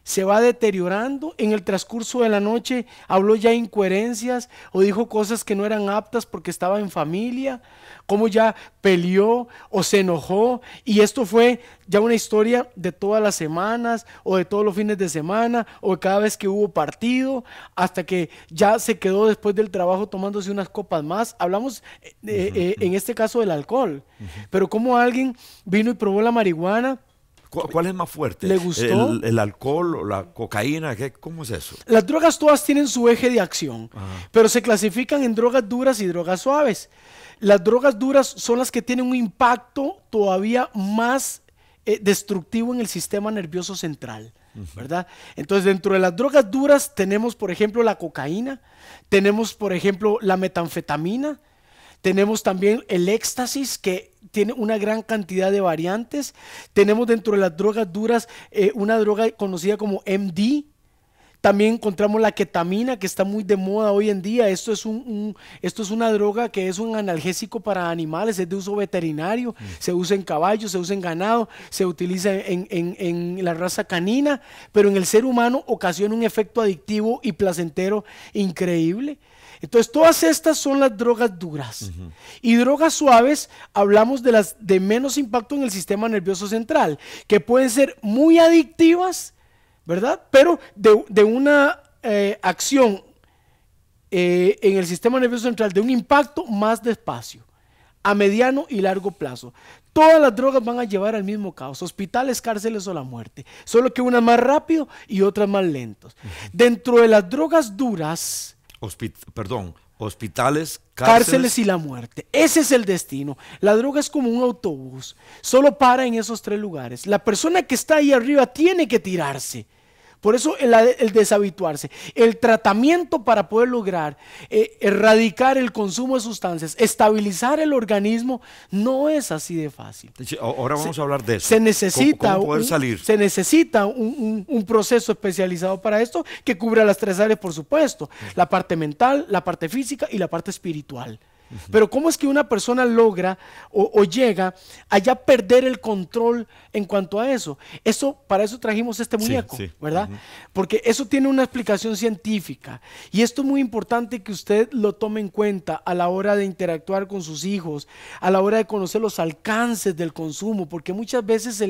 se va deteriorando. En el transcurso de la noche habló ya incoherencias o dijo cosas que no eran aptas porque estaba en familia, cómo ya peleó o se enojó, y esto fue ya una historia de todas las semanas o de todos los fines de semana o de cada vez que hubo partido, hasta que ya se quedó después del trabajo tomándose unas copas más. Hablamos en este caso del alcohol, pero como alguien vino y probó la marihuana. ¿Cuál es más fuerte? ¿Le gustó? ¿El alcohol o la cocaína? ¿Cómo es eso? Las drogas todas tienen su eje de acción, pero se clasifican en drogas duras y drogas suaves. Las drogas duras son las que tienen un impacto todavía más destructivo en el sistema nervioso central. ¿verdad? Entonces, dentro de las drogas duras tenemos, por ejemplo, la cocaína, tenemos, por ejemplo, la metanfetamina, tenemos también el éxtasis, que tiene una gran cantidad de variantes. Tenemos dentro de las drogas duras una droga conocida como MD. También encontramos la ketamina, que está muy de moda hoy en día. Esto es una droga que es un analgésico para animales, es de uso veterinario, se usa en caballos, se usa en ganado, se utiliza en la raza canina, pero en el ser humano ocasiona un efecto adictivo y placentero increíble. Entonces, todas estas son las drogas duras. Y drogas suaves, hablamos de las de menos impacto en el sistema nervioso central, que pueden ser muy adictivas, ¿verdad? Pero de una acción en el sistema nervioso central, de un impacto más despacio, a mediano y largo plazo. Todas las drogas van a llevar al mismo caos: hospitales, cárceles o la muerte. Solo que unas más rápido y otras más lentos. Dentro de las drogas duras... hospitales, cárceles y la muerte. Ese es el destino. La droga es como un autobús, solo para en esos 3 lugares. La persona que está ahí arriba tiene que tirarse. Por eso el deshabituarse, el tratamiento para poder lograr erradicar el consumo de sustancias, estabilizar el organismo, no es así de fácil. Ahora vamos a hablar de eso. Se necesita, ¿Cómo poder salir? Se necesita un proceso especializado para esto, que cubra las 3 áreas, por supuesto: la parte mental, la parte física y la parte espiritual. Pero ¿cómo es que una persona logra o llega a ya perder el control en cuanto a eso? Para eso trajimos este muñeco, ¿verdad? Porque eso tiene una explicación científica, y esto es muy importante que usted lo tome en cuenta a la hora de interactuar con sus hijos, a la hora de conocer los alcances del consumo, porque muchas veces se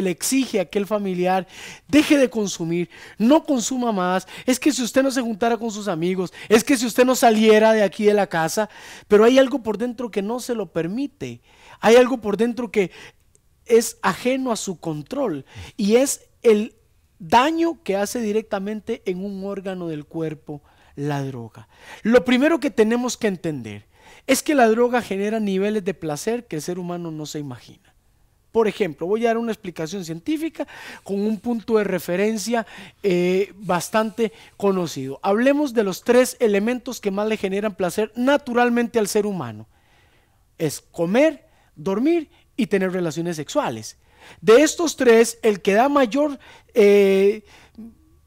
le exige a aquel familiar: deje de consumir, no consuma más, es que si usted no se juntara con sus amigos, es que si usted no saliera de aquí de la casa. Pero hay algo por dentro que no se lo permite. Hay algo por dentro que es ajeno a su control, y es el daño que hace directamente en un órgano del cuerpo la droga. Lo primero que tenemos que entender es que la droga genera niveles de placer que el ser humano no se imagina. Por ejemplo, voy a dar una explicación científica con un punto de referencia bastante conocido. Hablemos de los 3 elementos que más le generan placer naturalmente al ser humano. Es comer, dormir y tener relaciones sexuales. De estos 3, el que da mayor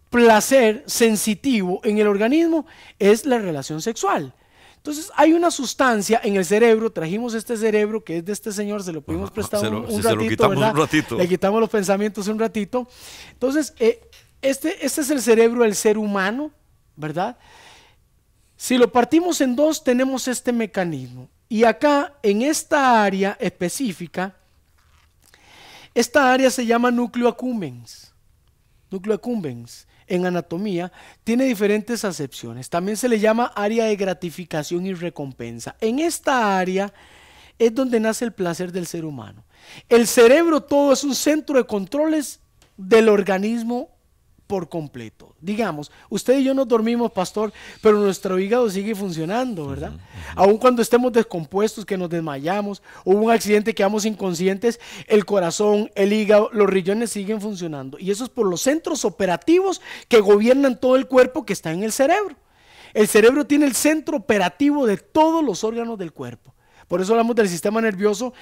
placer sensitivo en el organismo es la relación sexual. Entonces hay una sustancia en el cerebro. Trajimos este cerebro que es de este señor, se lo pudimos prestar un ratito, se lo quitamos, ¿verdad? Un ratito. Le quitamos los pensamientos un ratito. Entonces este es el cerebro del ser humano, ¿verdad? Si lo partimos en 2, tenemos este mecanismo, y acá en esta área específica, esta área se llama núcleo accumbens. Núcleo accumbens en anatomía tiene diferentes acepciones. También se le llama área de gratificación y recompensa. En esta área es donde nace el placer del ser humano. El cerebro todo es un centro de controles del organismo por completo. Digamos, usted y yo nos dormimos, pastor, pero nuestro hígado sigue funcionando, ¿verdad? Aun cuando estemos descompuestos, que nos desmayamos, hubo un accidente, quedamos inconscientes, el corazón, el hígado, los riñones siguen funcionando. Y eso es por los centros operativos que gobiernan todo el cuerpo, que está en el cerebro. El cerebro tiene el centro operativo de todos los órganos del cuerpo. Por eso hablamos del sistema nervioso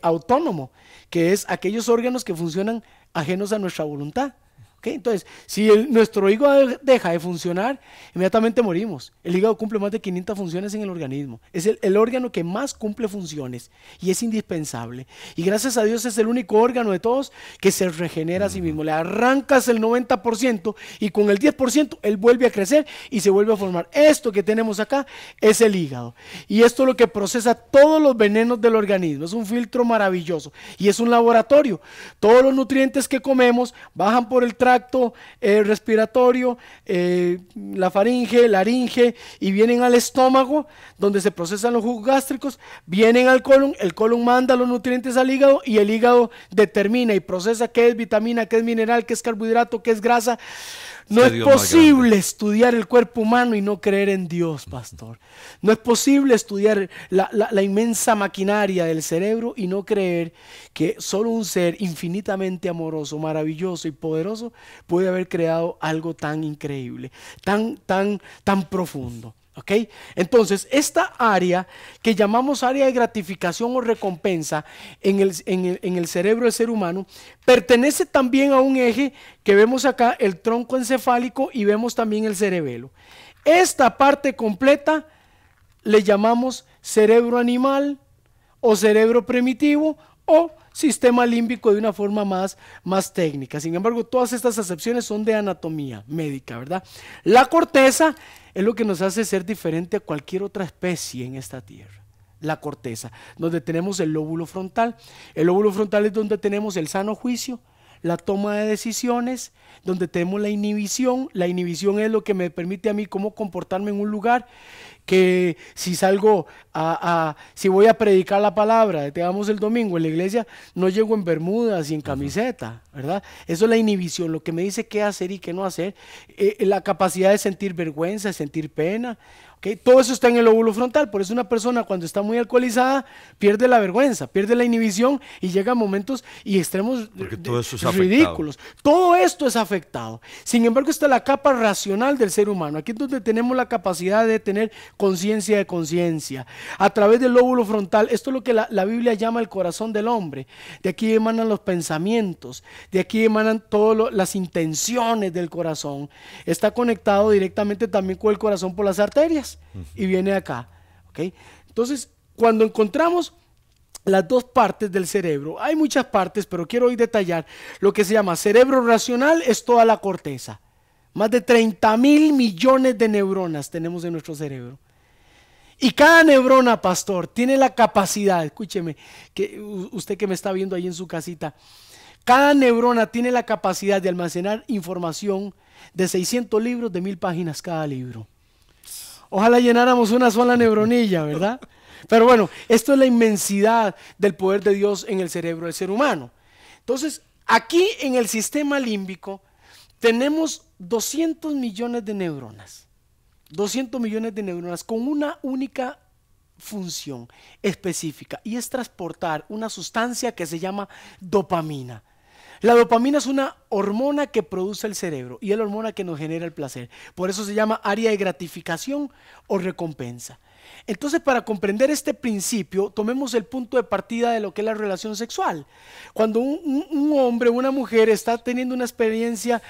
autónomo, que es aquellos órganos que funcionan ajenos a nuestra voluntad. ¿Okay? Entonces, si nuestro hígado deja de funcionar, inmediatamente morimos. El hígado cumple más de 500 funciones en el organismo. Es el órgano que más cumple funciones y es indispensable. Y gracias a Dios es el único órgano de todos que se regenera a sí mismo. Le arrancas el 90% y con el 10% él vuelve a crecer y se vuelve a formar. Esto que tenemos acá es el hígado. Y esto es lo que procesa todos los venenos del organismo. Es un filtro maravilloso y es un laboratorio. Todos los nutrientes que comemos bajan por el tracto respiratorio, la faringe, laringe, y vienen al estómago, donde se procesan los jugos gástricos, vienen al colon, el colon manda los nutrientes al hígado y el hígado determina y procesa qué es vitamina, qué es mineral, qué es carbohidrato, qué es grasa. No Este es Dios más posible grande. estudiar el cuerpo humano y no creer en Dios, pastor. No es posible estudiar la inmensa maquinaria del cerebro y no creer que solo un ser infinitamente amoroso, maravilloso y poderoso puede haber creado algo tan increíble, tan profundo. ¿Ok? Entonces, esta área que llamamos área de gratificación o recompensa en el cerebro del ser humano pertenece también a un eje que vemos acá, el tronco encefálico, y vemos también el cerebelo. Esta parte completa le llamamos cerebro animal o cerebro primitivo o sistema límbico de una forma más técnica. Sin embargo, todas estas acepciones son de anatomía médica, ¿verdad? La corteza es lo que nos hace ser diferente a cualquier otra especie en esta tierra. La corteza, donde tenemos el lóbulo frontal. El lóbulo frontal es donde tenemos el sano juicio, la toma de decisiones, donde tenemos la inhibición. La inhibición es lo que me permite a mí cómo comportarme en un lugar, que si salgo si voy a predicar la palabra, digamos el domingo en la iglesia, no llego en bermudas y en camiseta, ¿verdad? Eso es la inhibición, lo que me dice qué hacer y qué no hacer, la capacidad de sentir vergüenza, de sentir pena. ¿Okay? Todo eso está en el lóbulo frontal. Por eso una persona cuando está muy alcoholizada pierde la vergüenza, pierde la inhibición y llega a momentos y extremos todo eso es ridículos. Todo esto es afectado. Sin embargo, está la capa racional del ser humano. Aquí es donde tenemos la capacidad de tener conciencia de conciencia. A través del lóbulo frontal, esto es lo que la Biblia llama el corazón del hombre. De aquí emanan los pensamientos, de aquí emanan todas las intenciones del corazón. Está conectado directamente también con el corazón por las arterias. Y viene acá, ¿ok? Entonces, cuando encontramos las dos partes del cerebro, hay muchas partes, pero quiero hoy detallar lo que se llama cerebro racional, es toda la corteza. Más de 30,000 millones de neuronas tenemos en nuestro cerebro. Y cada neurona, pastor, tiene la capacidad, escúcheme, que usted que me está viendo ahí en su casita, cada neurona tiene la capacidad de almacenar información de 600 libros, de 1000 páginas cada libro. Ojalá llenáramos una sola neuronilla, ¿verdad? Pero bueno, esto es la inmensidad del poder de Dios en el cerebro del ser humano. Entonces, aquí en el sistema límbico tenemos 200 millones de neuronas. 200 millones de neuronas con una única función específica, y es transportar una sustancia que se llama dopamina. La dopamina es una hormona que produce el cerebro y es la hormona que nos genera el placer. Por eso se llama área de gratificación o recompensa. Entonces, para comprender este principio, tomemos el punto de partida de lo que es la relación sexual. Cuando un hombre o una mujer está teniendo una experiencia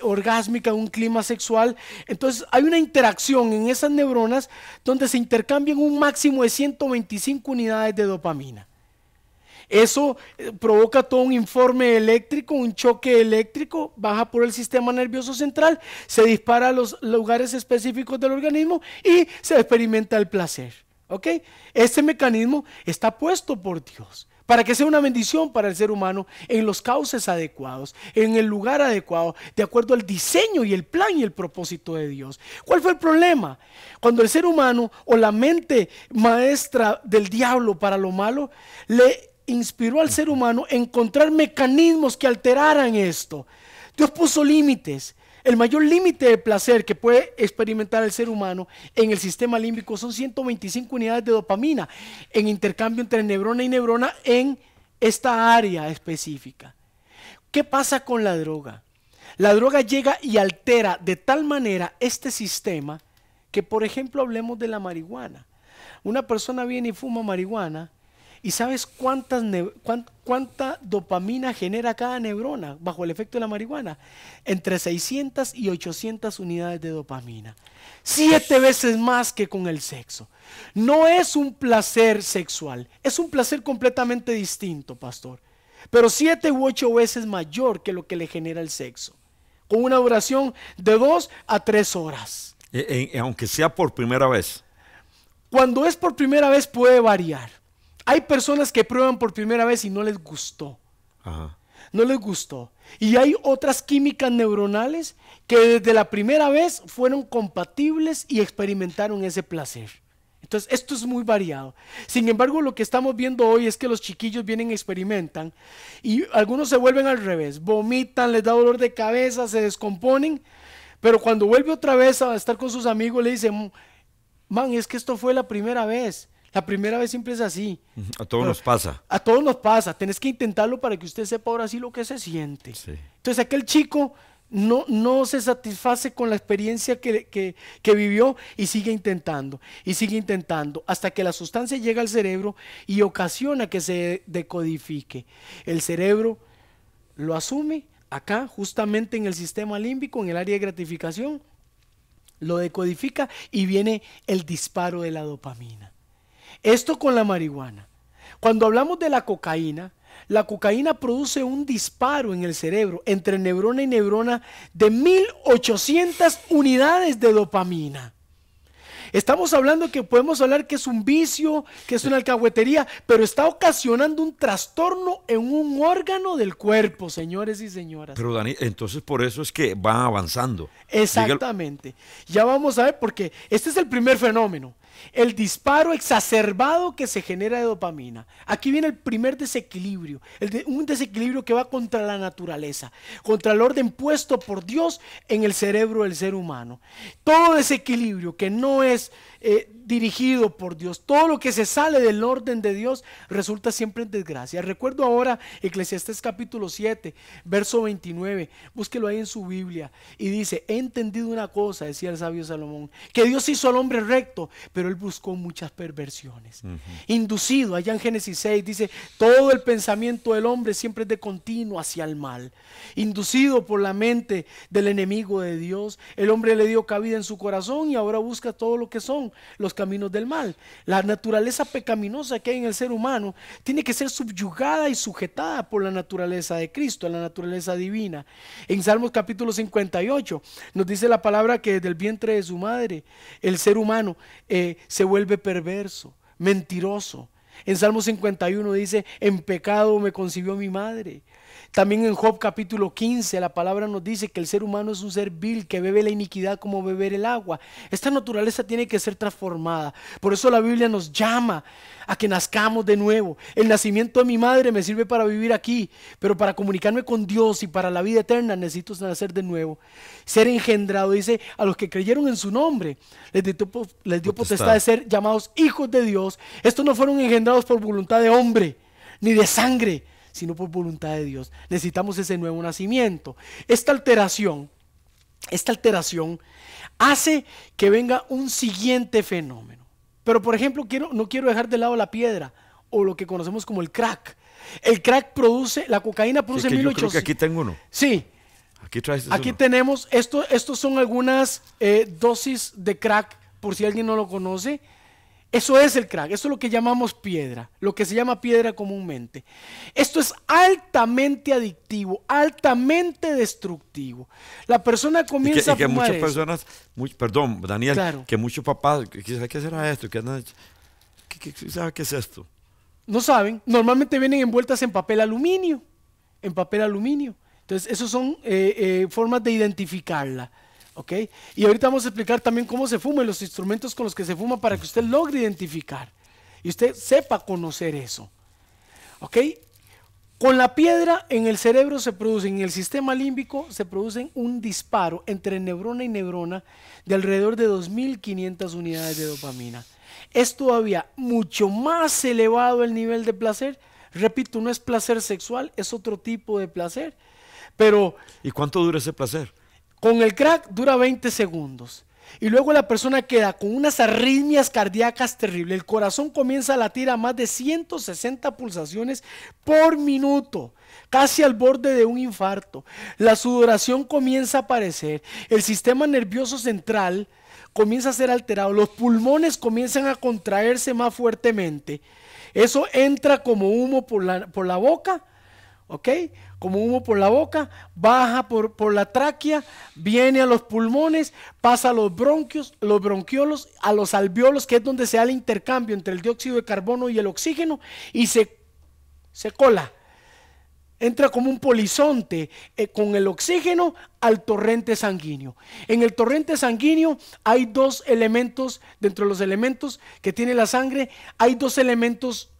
orgásmica, un clima sexual, entonces hay una interacción en esas neuronas donde se intercambian un máximo de 125 unidades de dopamina. Eso provoca todo un informe eléctrico, un choque eléctrico, baja por el sistema nervioso central, se dispara a los lugares específicos del organismo y se experimenta el placer. ¿Ok? Este mecanismo está puesto por Dios para que sea una bendición para el ser humano en los cauces adecuados, en el lugar adecuado, de acuerdo al diseño y el plan y el propósito de Dios. ¿Cuál fue el problema? Cuando el ser humano o la mente maestra del diablo para lo malo le inspiró al ser humano a encontrar mecanismos que alteraran esto. Dios puso límites. El mayor límite de placer que puede experimentar el ser humano en el sistema límbico son 125 unidades de dopamina en intercambio entre neurona y neurona en esta área específica. ¿Qué pasa con la droga? La droga llega y altera de tal manera este sistema que, por ejemplo, hablemos de la marihuana. Una persona viene y fuma marihuana. ¿Y sabes cuánta dopamina genera cada neurona bajo el efecto de la marihuana? Entre 600 y 800 unidades de dopamina. 7 veces más que con el sexo. No es un placer sexual, es un placer completamente distinto, pastor. Pero 7 u 8 veces mayor que lo que le genera el sexo. Con una duración de 2 a 3 horas. Aunque sea por primera vez. Cuando es por primera vez puede variar. Hay personas que prueban por primera vez y no les gustó. Ajá. No les gustó. Y hay otras químicas neuronales que desde la primera vez fueron compatibles y experimentaron ese placer. Entonces, esto es muy variado. Sin embargo, lo que estamos viendo hoy es que los chiquillos vienen y experimentan y algunos se vuelven al revés. Vomitan, les da dolor de cabeza, se descomponen Pero cuando vuelve otra vez a estar con sus amigos, le dice, man, es que esto fue la primera vez. La primera vez siempre es así. A todos nos pasa. A todos nos pasa. Tenés que intentarlo para que usted sepa ahora sí lo que se siente. Sí. Entonces aquel chico no se satisface con la experiencia que vivió y sigue intentando, hasta que la sustancia llega al cerebro y ocasiona que se decodifique. El cerebro lo asume acá, justamente en el sistema límbico, en el área de gratificación, lo decodifica y viene el disparo de la dopamina. Esto con la marihuana. Cuando hablamos de la cocaína produce un disparo en el cerebro entre neurona y neurona de 1800 unidades de dopamina. Estamos hablando que podemos hablar que es un vicio, que es una alcahuetería, pero está ocasionando un trastorno en un órgano del cuerpo, señores y señoras. Pero Dani, entonces por eso es que van avanzando. Exactamente. Ya vamos a ver, porque este es el primer fenómeno. El disparo exacerbado que se genera de dopamina. Aquí viene el primer desequilibrio, un desequilibrio que va contra la naturaleza, contra el orden puesto por Dios en el cerebro del ser humano. Todo desequilibrio que no es dirigido por Dios, todo lo que se sale del orden de Dios resulta siempre en desgracia. Recuerdo ahora Eclesiastés capítulo 7, verso 29, búsquelo ahí en su Biblia, y dice: he entendido una cosa, decía el sabio Salomón, que Dios hizo al hombre recto, pero él buscó muchas perversiones. Inducido, allá en Génesis 6 dice: todo el pensamiento del hombre siempre es de continuo hacia el mal. Inducido por la mente del enemigo de Dios, el hombre le dio cabida en su corazón y ahora busca todo lo que son los caminos del mal. La naturaleza pecaminosa que hay en el ser humano tiene que ser subyugada y sujetada por la naturaleza de Cristo, la naturaleza divina. En Salmos capítulo 58 nos dice la palabra que desde el vientre de su madre el ser humano se vuelve perverso, mentiroso. En Salmo 51 dice: en pecado me concibió mi madre. También en Job capítulo 15 la palabra nos dice que el ser humano es un ser vil que bebe la iniquidad como beber el agua. Esta naturaleza tiene que ser transformada. Por eso la Biblia nos llama a que nazcamos de nuevo. El nacimiento de mi madre me sirve para vivir aquí, pero para comunicarme con Dios y para la vida eterna necesito nacer de nuevo. Ser engendrado, dice, a los que creyeron en su nombre les dio potestad de ser llamados hijos de Dios. Estos no fueron engendrados por voluntad de hombre ni de sangre, sino por voluntad de Dios. Necesitamos ese nuevo nacimiento. Esta alteración hace que venga un siguiente fenómeno. Pero por ejemplo, no quiero dejar de lado la piedra o lo que conocemos como el crack. El crack produce, la cocaína produce 1800. Yo creo que aquí tengo uno. Sí. Aquí tenemos, estos son algunas dosis de crack, por si alguien no lo conoce. Eso es el crack, eso es lo que llamamos piedra, lo que se llama piedra comúnmente. Esto es altamente adictivo, altamente destructivo. La persona comienza a fumar muchas personas, perdón, Daniel, claro, que muchos papás, ¿qué será esto? ¿Qué sabe qué es esto? No saben, normalmente vienen envueltas en papel aluminio, Entonces, esas son formas de identificarla. ¿Okay? Y ahorita vamos a explicar también cómo se fuma y los instrumentos con los que se fuma para que usted logre identificar y usted sepa conocer eso. ¿Okay? Con la piedra en el cerebro en el sistema límbico se producen un disparo entre neurona y neurona de alrededor de 2500 unidades de dopamina. Es todavía mucho más elevado el nivel de placer. Repito, no es placer sexual, es otro tipo de placer. Pero, ¿y cuánto dura ese placer? Con el crack dura 20 segundos y luego la persona queda con unas arritmias cardíacas terribles. El corazón comienza a latir a más de 160 pulsaciones por minuto, casi al borde de un infarto. La sudoración comienza a aparecer, el sistema nervioso central comienza a ser alterado, los pulmones comienzan a contraerse más fuertemente. Eso entra como humo por la boca, ¿ok? Como humo por la boca, baja por la tráquea, viene a los pulmones, pasa a los bronquios, los bronquiolos, a los alveolos, que es donde se da el intercambio entre el dióxido de carbono y el oxígeno, y se cola. Entra como un polizonte con el oxígeno al torrente sanguíneo. En el torrente sanguíneo hay dos elementos, dentro de los elementos que tiene la sangre, hay dos elementos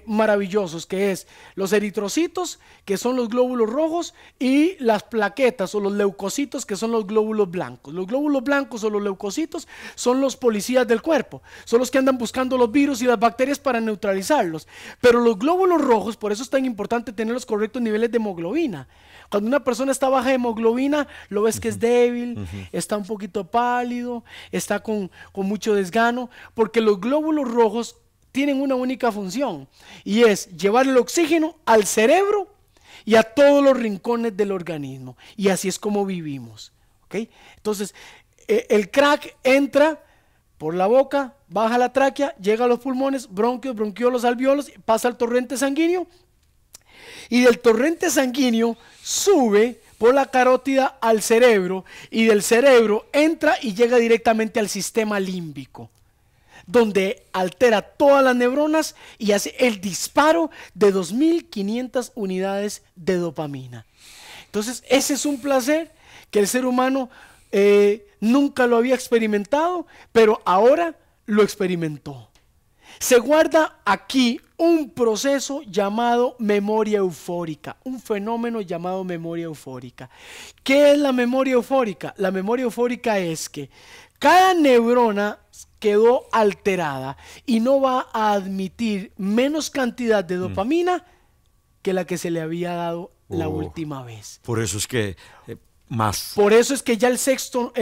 maravillosos, que es los eritrocitos, que son los glóbulos rojos, y las plaquetas o los leucocitos, que son los glóbulos blancos. Los glóbulos blancos o los leucocitos son los policías del cuerpo, son los que andan buscando los virus y las bacterias para neutralizarlos. Pero los glóbulos rojos, por eso es tan importante tener los correctos niveles de hemoglobina. Cuando una persona está baja de hemoglobina, lo ves que es débil, está un poquito pálido, está con mucho desgano, porque los glóbulos rojos tienen una única función, y es llevar el oxígeno al cerebro y a todos los rincones del organismo, y así es como vivimos, ¿okay? Entonces, el crack entra por la boca, baja la tráquea, llega a los pulmones, bronquios, bronquiolos, alveolos, pasa al torrente sanguíneo, y del torrente sanguíneo sube por la carótida al cerebro, y del cerebro entra y llega directamente al sistema límbico, donde altera todas las neuronas y hace el disparo de 2500 unidades de dopamina. Entonces, ese es un placer que el ser humano nunca lo había experimentado, pero ahora lo experimentó. Se guarda aquí un proceso llamado memoria eufórica, un fenómeno llamado memoria eufórica. ¿Qué es la memoria eufórica? La memoria eufórica es que cada neurona quedó alterada y no va a admitir menos cantidad de dopamina que la que se le había dado la última vez. Por eso es que más. Por eso es que ya el sexo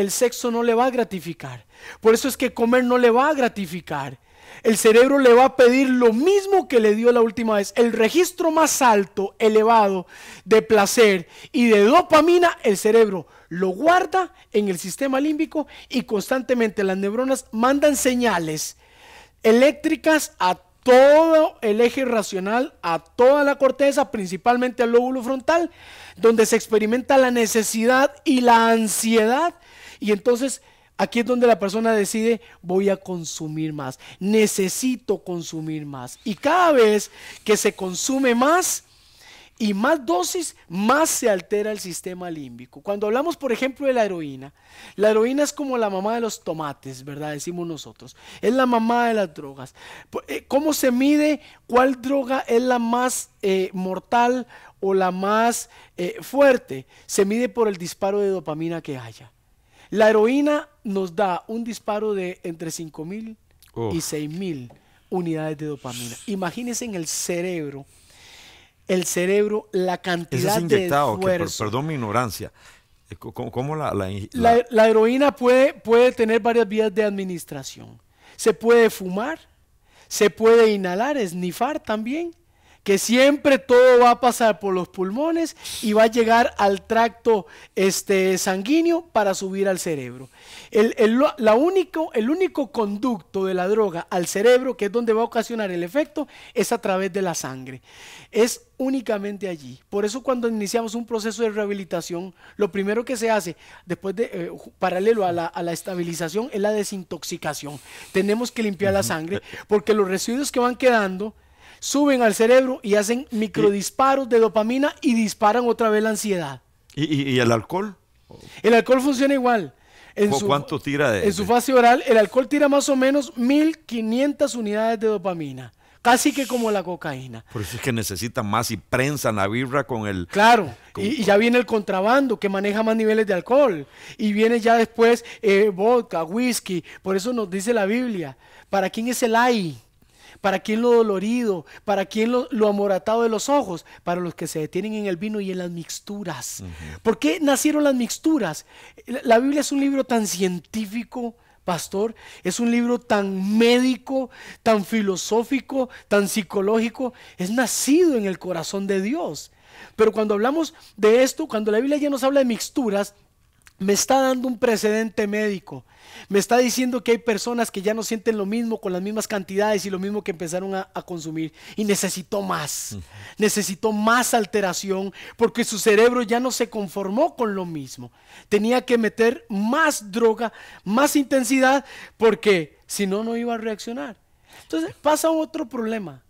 no le va a gratificar. Por eso es que comer no le va a gratificar. El cerebro le va a pedir lo mismo que le dio la última vez. El registro más alto, elevado de placer y de dopamina, el cerebro lo guarda en el sistema límbico, y constantemente las neuronas mandan señales eléctricas a todo el eje racional, a toda la corteza, principalmente al lóbulo frontal, donde se experimenta la necesidad y la ansiedad, y entonces aquí es donde la persona decide: voy a consumir más, necesito consumir más. Y cada vez que se consume más y más dosis, más se altera el sistema límbico. Cuando hablamos, por ejemplo, de la heroína es como la mamá de los tomates, ¿verdad? Decimos nosotros. Es la mamá de las drogas. ¿Cómo se mide cuál droga es la más mortal o la más fuerte? Se mide por el disparo de dopamina que haya. La heroína nos da un disparo de entre 5.000 y 6.000 unidades de dopamina. Imagínense en el cerebro, la cantidad de esfuerzo. Perdón mi ignorancia. ¿Cómo la heroína puede tener varias vías de administración? Se puede fumar, se puede inhalar, esnifar también, que siempre todo va a pasar por los pulmones y va a llegar al tracto sanguíneo para subir al cerebro. El único conducto de la droga al cerebro, que es donde va a ocasionar el efecto, es a través de la sangre. Es únicamente allí. Por eso, cuando iniciamos un proceso de rehabilitación, lo primero que se hace después de paralelo a la estabilización es la desintoxicación. Tenemos que limpiar la sangre, porque los residuos que van quedando suben al cerebro y hacen microdisparos de dopamina y disparan otra vez la ansiedad. ¿Y el alcohol? El alcohol funciona igual. ¿Cuánto tira en su fase oral, el alcohol tira más o menos 1.500 unidades de dopamina. Casi que como la cocaína. Por eso es que necesitan más y prensan la birra con el... Claro, y ya viene el contrabando, que maneja más niveles de alcohol. Y viene ya después vodka, whisky. Por eso nos dice la Biblia: ¿para quién es el ay? ¿Para quién lo dolorido? ¿Para quién lo amoratado de los ojos? Para los que se detienen en el vino y en las mixturas. ¿Por qué nacieron las mixturas? La Biblia es un libro tan científico, pastor, es un libro tan médico, tan filosófico, tan psicológico. Es nacido en el corazón de Dios. Pero cuando hablamos de esto, cuando la Biblia ya nos habla de mixturas, me está dando un precedente médico. Me está diciendo que hay personas que ya no sienten lo mismo con las mismas cantidades y lo mismo que empezaron a consumir. Y necesitó más. Necesitó más alteración, porque su cerebro ya no se conformó con lo mismo. Tenía que meter más droga, más intensidad, porque si no, no iba a reaccionar. Entonces pasa otro problema.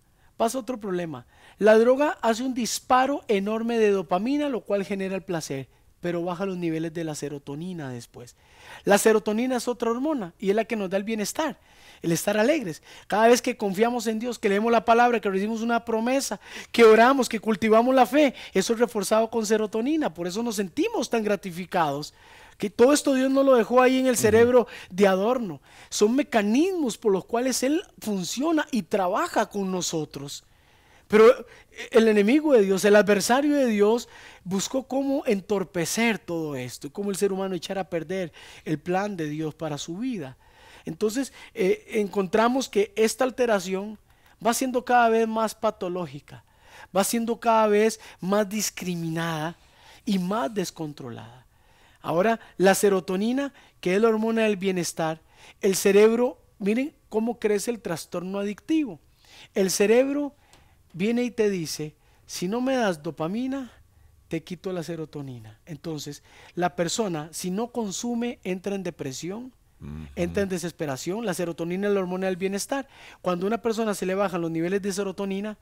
La droga hace un disparo enorme de dopamina, lo cual genera el placer. pero baja los niveles de la serotonina después. La serotonina es otra hormona y es la que nos da el bienestar, el estar alegres. Cada vez que confiamos en Dios, que leemos la palabra, que recibimos una promesa, que oramos, que cultivamos la fe, eso es reforzado con serotonina, por eso nos sentimos tan gratificados. Que todo esto Dios no lo dejó ahí en el cerebro de adorno. Son mecanismos por los cuales Él funciona y trabaja con nosotros. Pero el enemigo de Dios, el adversario de Dios, buscó cómo entorpecer todo esto, cómo el ser humano echar a perder el plan de Dios para su vida. Entonces encontramos que esta alteración va siendo cada vez más patológica, va siendo cada vez más discriminada y más descontrolada. Ahora, la serotonina, que es la hormona del bienestar, el cerebro, miren cómo crece el trastorno adictivo. El cerebro viene y te dice, si no me das dopamina, te quito la serotonina. Entonces, la persona, si no consume, entra en depresión, entra en desesperación. La serotonina es la hormona del bienestar. Cuando a una persona se le bajan los niveles de serotonina,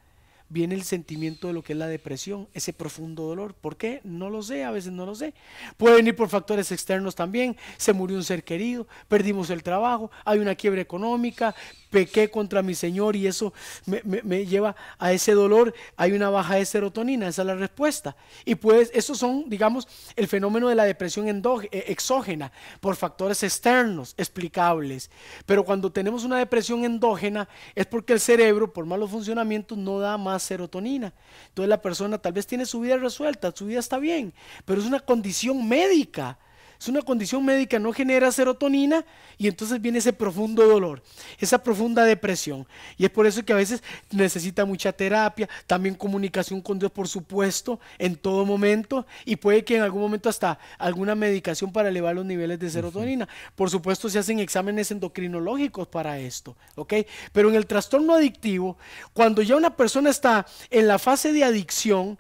viene el sentimiento de lo que es la depresión, ese profundo dolor. ¿Por qué? No lo sé, a veces no lo sé. Puede venir por factores externos también. Se murió un ser querido, perdimos el trabajo, hay una quiebra económica, pequé contra mi Señor y eso me lleva a ese dolor. Hay una baja de serotonina, esa es la respuesta. Y pues esos son, digamos, el fenómeno de la depresión exógena por factores externos explicables. Pero cuando tenemos una depresión endógena es porque el cerebro, por malos funcionamientos, no da más serotonina. Entonces la persona tal vez tiene su vida resuelta, su vida está bien, pero es una condición médica. Es una condición médica, no genera serotonina y entonces viene ese profundo dolor, esa profunda depresión. Y es por eso que a veces necesita mucha terapia, también comunicación con Dios, por supuesto, en todo momento, y puede que en algún momento hasta alguna medicación para elevar los niveles de serotonina. Por supuesto se hacen exámenes endocrinológicos para esto, ¿ok? Pero en el trastorno adictivo, cuando ya una persona está en la fase de adicción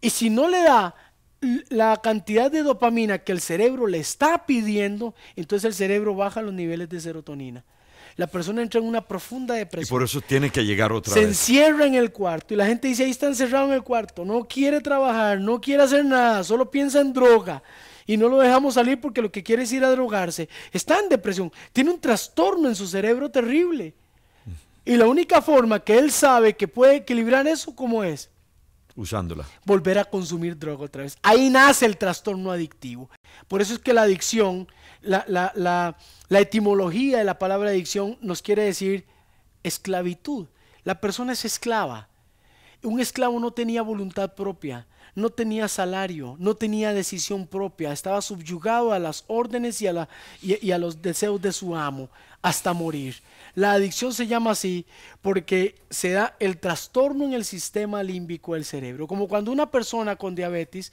y si no le da la cantidad de dopamina que el cerebro le está pidiendo, entonces el cerebro baja los niveles de serotonina. La persona entra en una profunda depresión. Y por eso tiene que llegar otra vez. Se encierra en el cuarto y la gente dice, ahí está encerrado en el cuarto, no quiere trabajar, no quiere hacer nada, solo piensa en droga y no lo dejamos salir porque lo que quiere es ir a drogarse. Está en depresión, tiene un trastorno en su cerebro terrible. Y la única forma que él sabe que puede equilibrar eso, ¿cómo es? Usándola. Volver a consumir droga otra vez. Ahí nace el trastorno adictivo. Por eso es que la adicción, la etimología de la palabra adicción nos quiere decir esclavitud. La persona es esclava. Un esclavo no tenía voluntad propia, no tenía salario, no tenía decisión propia, estaba subyugado a las órdenes y a los deseos de su amo hasta morir. La adicción se llama así porque se da el trastorno en el sistema límbico del cerebro. Como cuando una persona con diabetes,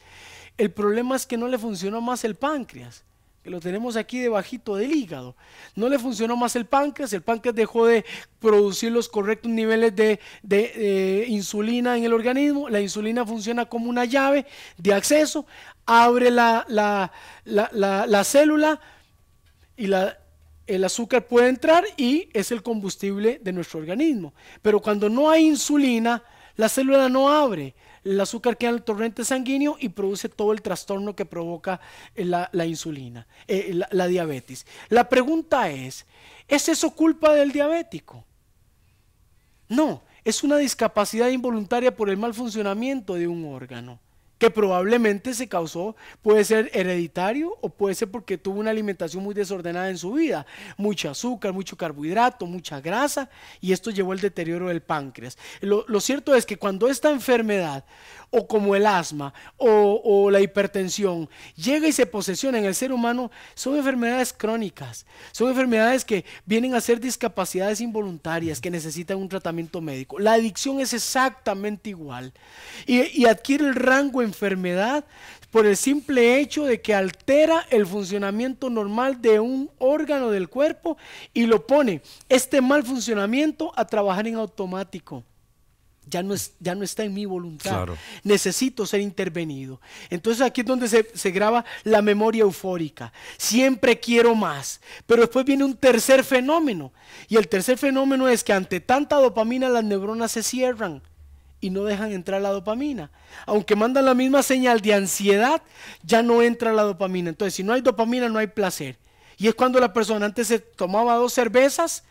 el problema es que no le funcionó más el páncreas, que lo tenemos aquí debajito del hígado. No le funcionó más el páncreas dejó de producir los correctos niveles de insulina en el organismo. La insulina funciona como una llave de acceso, abre la célula y el azúcar puede entrar y es el combustible de nuestro organismo. Pero cuando no hay insulina, la célula no abre, el azúcar queda en el torrente sanguíneo y produce todo el trastorno que provoca la insulina, la diabetes. La pregunta ¿es eso culpa del diabético? No, es una discapacidad involuntaria por el mal funcionamiento de un órgano, que probablemente se causó, puede ser hereditario o puede ser porque tuvo una alimentación muy desordenada en su vida, mucho azúcar, mucho carbohidrato, mucha grasa, y esto llevó al deterioro del páncreas. Lo cierto es que cuando esta enfermedad, o como el asma o la hipertensión, llega y se posesiona en el ser humano, son enfermedades crónicas, son enfermedades que vienen a ser discapacidades involuntarias que necesitan un tratamiento médico. La adicción es exactamente igual y adquiere el rango de enfermedad por el simple hecho de que altera el funcionamiento normal de un órgano del cuerpo y lo pone, este mal funcionamiento, a trabajar en automático. Ya no está en mi voluntad, claro. Necesito ser intervenido. Entonces aquí es donde se graba la memoria eufórica. Siempre quiero más. Pero después viene un tercer fenómeno. Y el tercer fenómeno es que ante tanta dopamina las neuronas se cierran y no dejan entrar la dopamina. Aunque mandan la misma señal de ansiedad, ya no entra la dopamina. Entonces, si no hay dopamina, no hay placer. Y es cuando la persona antes se tomaba 2 cervezas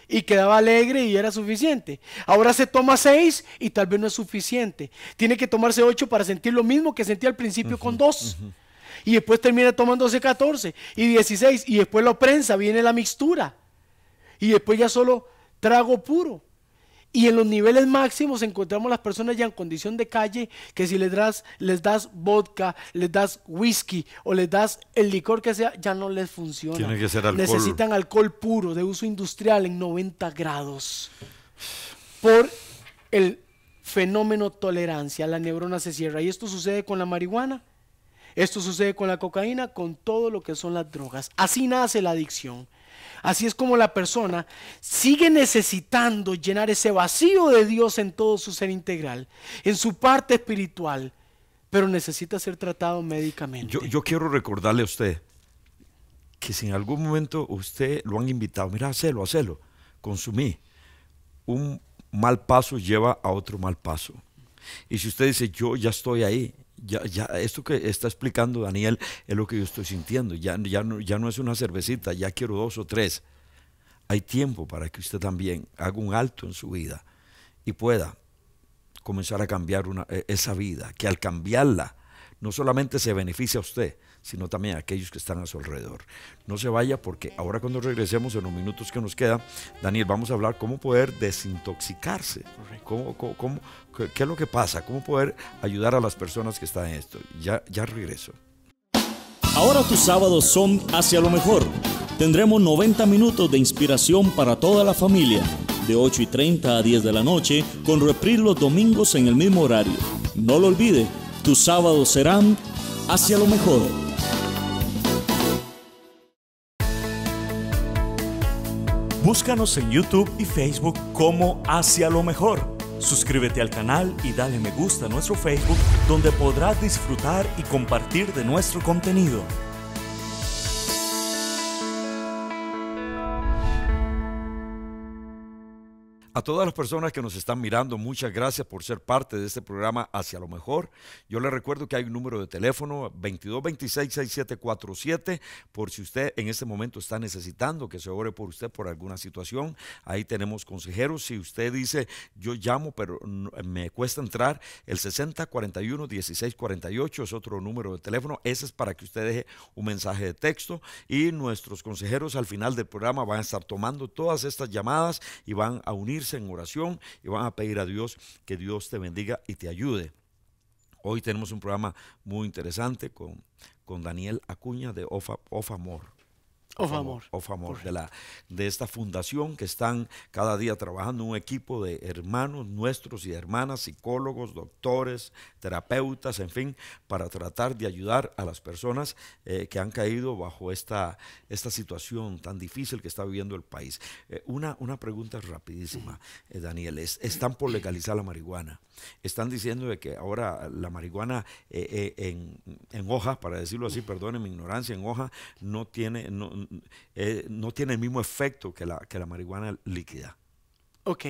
y quedaba alegre y era suficiente. Ahora se toma 6 y tal vez no es suficiente. Tiene que tomarse 8 para sentir lo mismo que sentía al principio con 2. Y después termina tomándose 14 y 16 y después lo prensa, viene la mixtura. Y después ya solo trago puro. Y en los niveles máximos encontramos las personas ya en condición de calle que si les das vodka, les das whisky o les das el licor que sea, ya no les funciona. Tiene que ser alcohol. Necesitan alcohol puro de uso industrial en 90 grados. Por el fenómeno tolerancia, la neurona se cierra. Y esto sucede con la marihuana, esto sucede con la cocaína, con todo lo que son las drogas. Así nace la adicción. Así es como la persona sigue necesitando llenar ese vacío de Dios en todo su ser integral, en su parte espiritual, pero necesita ser tratado médicamente. Yo quiero recordarle a usted que si en algún momento usted lo han invitado, mira, hacelo, consumí. Un mal paso lleva a otro mal paso. Y si usted dice, yo ya estoy ahí, ya esto que está explicando Daniel es lo que yo estoy sintiendo, ya no es una cervecita, ya quiero 2 o 3. Hay tiempo para que usted también haga un alto en su vida y pueda comenzar a cambiar esa vida, que al cambiarla no solamente se beneficia a usted, sino también a aquellos que están a su alrededor. No se vaya, porque ahora cuando regresemos en los minutos que nos quedan, Daniel, vamos a hablar cómo poder desintoxicarse. ¿Qué es lo que pasa? ¿Cómo poder ayudar a las personas que están en esto? Ya regreso. Ahora tus sábados son hacia lo mejor. Tendremos 90 minutos de inspiración para toda la familia, de 8:30 a 10 de la noche, con reprise los domingos en el mismo horario. No lo olvide, tus sábados serán hacia lo mejor. Búscanos en YouTube y Facebook como Hacia lo Mejor. Suscríbete al canal y dale me gusta a nuestro Facebook, donde podrás disfrutar y compartir de nuestro contenido. A todas las personas que nos están mirando, muchas gracias por ser parte de este programa Hacia lo Mejor. Yo les recuerdo que hay un número de teléfono 2226-6747, por si usted en este momento está necesitando que se ore por usted por alguna situación. Ahí tenemos consejeros. Si usted dice, yo llamo pero me cuesta entrar, el 6041-1648 es otro número de teléfono. Ese es para que usted deje un mensaje de texto, y nuestros consejeros al final del programa van a estar tomando todas estas llamadas y van a unirse en oración y van a pedir a Dios que Dios te bendiga y te ayude. Hoy tenemos un programa muy interesante con Daniel Acuña de Of Amor. Of Amor, de esta fundación que están cada día trabajando, un equipo de hermanos nuestros y hermanas, psicólogos, doctores, terapeutas, en fin, para tratar de ayudar a las personas que han caído bajo esta situación tan difícil que está viviendo el país. Una pregunta rapidísima, Daniel, están por legalizar la marihuana. Están diciendo de que ahora la marihuana en hoja, para decirlo así, perdonen mi ignorancia, en hoja no tiene el mismo efecto que la marihuana líquida. Ok,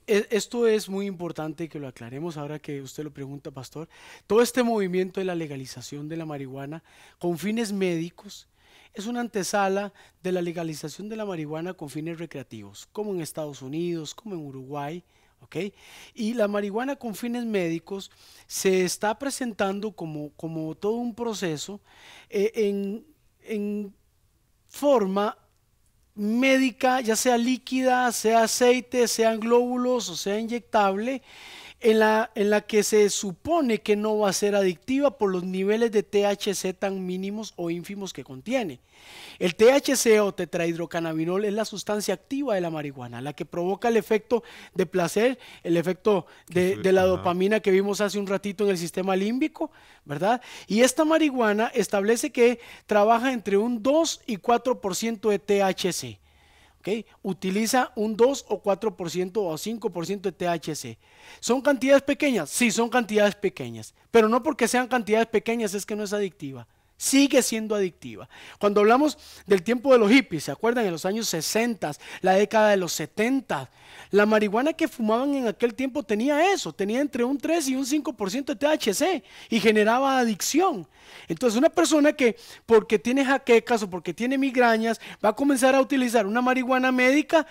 esto es muy importante que lo aclaremos ahora que usted lo pregunta, pastor. Todo este movimiento de la legalización de la marihuana con fines médicos es una antesala de la legalización de la marihuana con fines recreativos, como en Estados Unidos, como en Uruguay. ¿Okay? Y la marihuana con fines médicos se está presentando como todo un proceso en forma médica, ya sea líquida, sea aceite, sean glóbulos o sea inyectable, en la que se supone que no va a ser adictiva por los niveles de THC tan mínimos o ínfimos que contiene. El THC o tetrahidrocannabinol es la sustancia activa de la marihuana, la que provoca el efecto de placer, el efecto de la dopamina que vimos hace un ratito en el sistema límbico, ¿verdad? Y esta marihuana establece que trabaja entre un 2 y 4% de THC. ¿Okay? Utiliza un 2 o 4% o 5% de THC. ¿Son cantidades pequeñas? Sí, son cantidades pequeñas, pero no porque sean cantidades pequeñas es que no es adictiva. sigue siendo adictiva. Cuando hablamos del tiempo de los hippies, ¿se acuerdan? En los años 60, la década de los 70, la marihuana que fumaban en aquel tiempo tenía eso, tenía entre un 3 y un 5% de THC y generaba adicción. Entonces una persona que porque tiene jaquecas o porque tiene migrañas va a comenzar a utilizar una marihuana médica,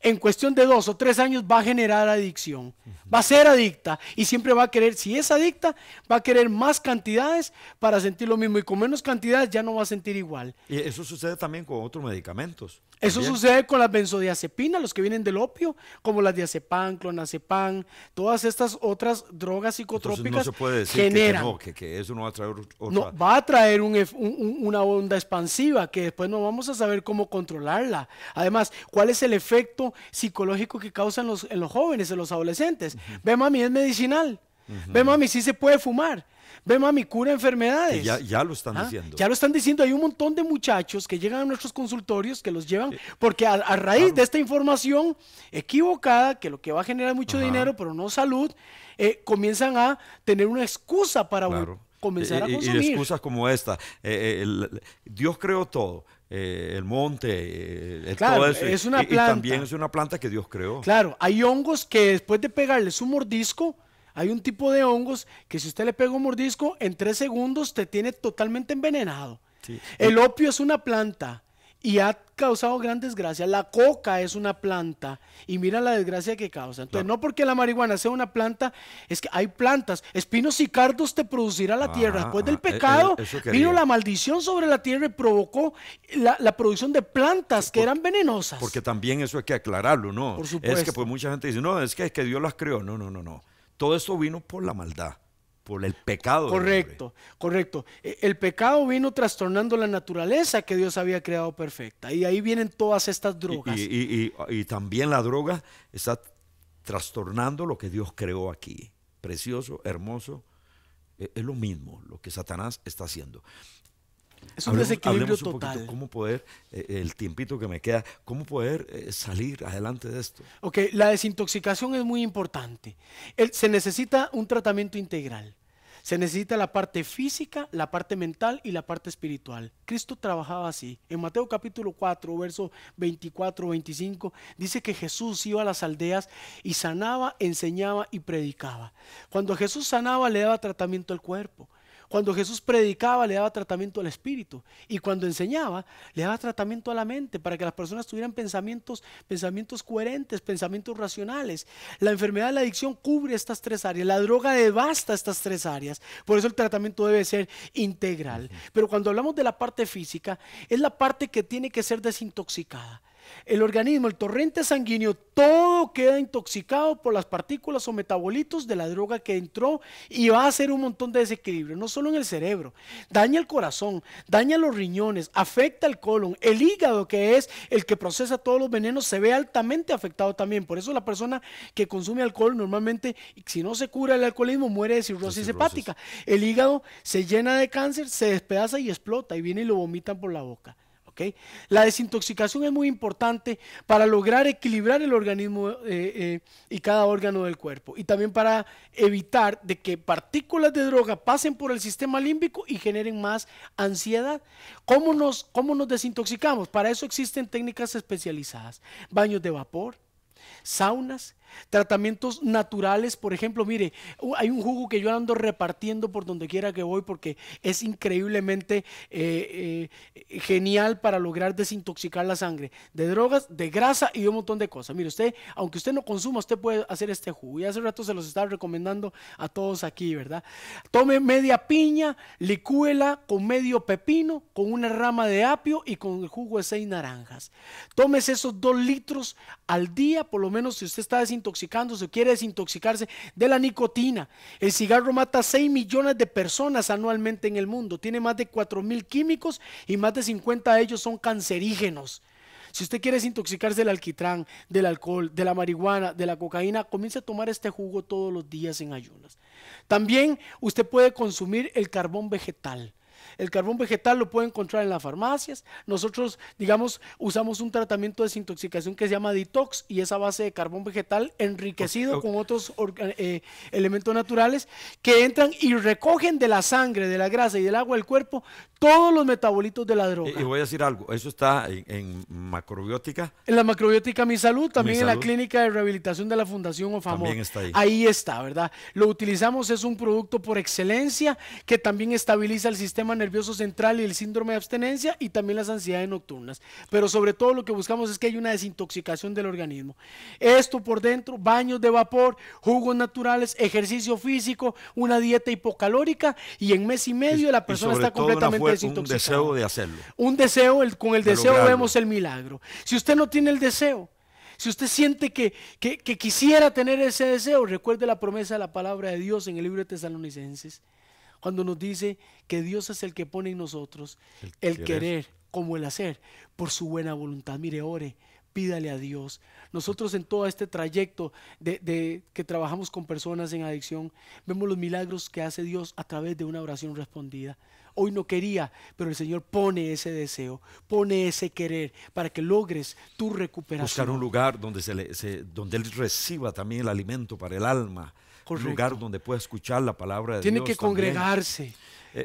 en cuestión de 2 o 3 años va a generar adicción, va a ser adicta y siempre va a querer, si es adicta, va a querer más cantidades para sentir lo mismo y con menos cantidades ya no va a sentir igual. Y eso sucede también con otros medicamentos. Eso También. sucede con las benzodiazepinas, los que vienen del opio, como las diazepam, clonazepam, todas estas otras drogas psicotrópicas. Entonces no se puede decir generan. que eso no va a traer otra. No, va a traer una onda expansiva que después no vamos a saber cómo controlarla. Además, ¿cuál es el efecto psicológico que causan en los jóvenes, en los adolescentes? Ve, mami, es medicinal. Ve, mami, sí se puede fumar. Ve, mami, cura enfermedades. Que ya lo están diciendo. Ya lo están diciendo. Hay un montón de muchachos que llegan a nuestros consultorios, que los llevan, porque a raíz de esta información equivocada, que lo que va a generar mucho dinero, pero no salud, comienzan a tener una excusa para comenzar a consumir. Y excusas como esta. Dios creó todo. El monte, claro, todo eso. Es una planta. Y también es una planta que Dios creó. Claro, hay hongos que después de pegarles un mordisco, hay un tipo de hongos que si usted le pega un mordisco, en 3 segundos te tiene totalmente envenenado. Sí. El opio es una planta y ha causado gran desgracia. La coca es una planta y mira la desgracia que causa. Entonces, no porque la marihuana sea una planta, es que hay plantas. Espinos y cardos te producirá la tierra. Después del pecado, vino la maldición sobre la tierra y provocó la producción de plantas que eran venenosas. Porque también eso hay que aclararlo, ¿no? Por supuesto. Es que pues mucha gente dice, no, es que Dios las creó. No. Todo esto vino por la maldad, por el pecado. Correcto. El pecado vino trastornando la naturaleza que Dios había creado perfecta. Y ahí vienen todas estas drogas. Y también la droga está trastornando lo que Dios creó aquí. Precioso, hermoso. Es lo mismo lo que Satanás está haciendo. Es un desequilibrio total. total. ¿Cómo poder, el tiempito que me queda, cómo poder salir adelante de esto? Ok, la desintoxicación es muy importante. Se necesita un tratamiento integral. Se necesita la parte física, la parte mental y la parte espiritual. Cristo trabajaba así. En Mateo capítulo 4, verso 24, 25, dice que Jesús iba a las aldeas y sanaba, enseñaba y predicaba. Cuando Jesús sanaba, le daba tratamiento al cuerpo. Cuando Jesús predicaba, le daba tratamiento al espíritu. Y cuando enseñaba, le daba tratamiento a la mente para que las personas tuvieran pensamientos coherentes, pensamientos racionales. La enfermedad de la adicción cubre estas 3 áreas. La droga devasta estas 3 áreas. Por eso el tratamiento debe ser integral. Pero cuando hablamos de la parte física, es la parte que tiene que ser desintoxicada. El organismo, el torrente sanguíneo, todo queda intoxicado por las partículas o metabolitos de la droga que entró y va a hacer un montón de desequilibrio, no solo en el cerebro, daña el corazón, daña los riñones, afecta el colon, el hígado, que es el que procesa todos los venenos, se ve altamente afectado también. Por eso la persona que consume alcohol normalmente, si no se cura el alcoholismo, muere de cirrosis hepática. El hígado se llena de cáncer, se despedaza y explota y viene y lo vomitan por la boca. ¿Okay? La desintoxicación es muy importante para lograr equilibrar el organismo y cada órgano del cuerpo, y también para evitar de que partículas de droga pasen por el sistema límbico y generen más ansiedad. ¿Cómo nos desintoxicamos? Para eso existen técnicas especializadas: baños de vapor, saunas, tratamientos naturales. Por ejemplo, mire, hay un jugo que yo ando repartiendo por donde quiera que voy porque es increíblemente genial para lograr desintoxicar la sangre de drogas, de grasa y de un montón de cosas. Mire, usted, aunque usted no consuma, usted puede hacer este jugo, y hace rato se los estaba recomendando a todos aquí, ¿verdad? Tome media piña, licúela con medio pepino, con una rama de apio y con el jugo de 6 naranjas. Tómese esos 2 litros al día, por lo menos, si usted está desintoxicándose o quiere desintoxicarse de la nicotina. El cigarro mata 6 millones de personas anualmente en el mundo, tiene más de 4,000 químicos y más de 50 de ellos son cancerígenos. Si usted quiere desintoxicarse del alquitrán, del alcohol, de la marihuana, de la cocaína, comience a tomar este jugo todos los días en ayunas. También usted puede consumir el carbón vegetal. El carbón vegetal lo puede encontrar en las farmacias. Nosotros, digamos, usamos un tratamiento de desintoxicación que se llama detox, y es a base de carbón vegetal enriquecido con otros elementos naturales que entran y recogen de la sangre, de la grasa y del agua del cuerpo todos los metabolitos de la droga. Y voy a decir algo, eso está en macrobiótica. En la macrobiótica Mi Salud, también Mi en la Salud. clínica de rehabilitación de la Fundación Ofamor. También está ahí. Ahí está, ¿verdad? Lo utilizamos, es un producto por excelencia que también estabiliza el sistema nervioso central y el síndrome de abstenencia y también las ansiedades nocturnas. Pero sobre todo lo que buscamos es que haya una desintoxicación del organismo. Esto por dentro, baños de vapor, jugos naturales, ejercicio físico, una dieta hipocalórica y en mes y medio la persona sobre está todo completamente un desintoxicada. deseo de hacerlo. Un deseo, con el De deseo lograrlo. vemos el milagro. Si usted no tiene el deseo, si usted siente que quisiera tener ese deseo, recuerde la promesa de la palabra de Dios en el libro de Tesalonicenses, cuando nos dice que Dios es el que pone en nosotros el querer como el hacer por su buena voluntad. Mire, ore, pídale a Dios. Nosotros en todo este trayecto de que trabajamos con personas en adicción, vemos los milagros que hace Dios a través de una oración respondida. Hoy no quería, pero el Señor pone ese deseo, pone ese querer para que logres tu recuperación. Buscar un lugar donde, donde Él reciba también el alimento para el alma. Correcto. Un lugar donde pueda escuchar la palabra de Tiene Dios. que congregarse.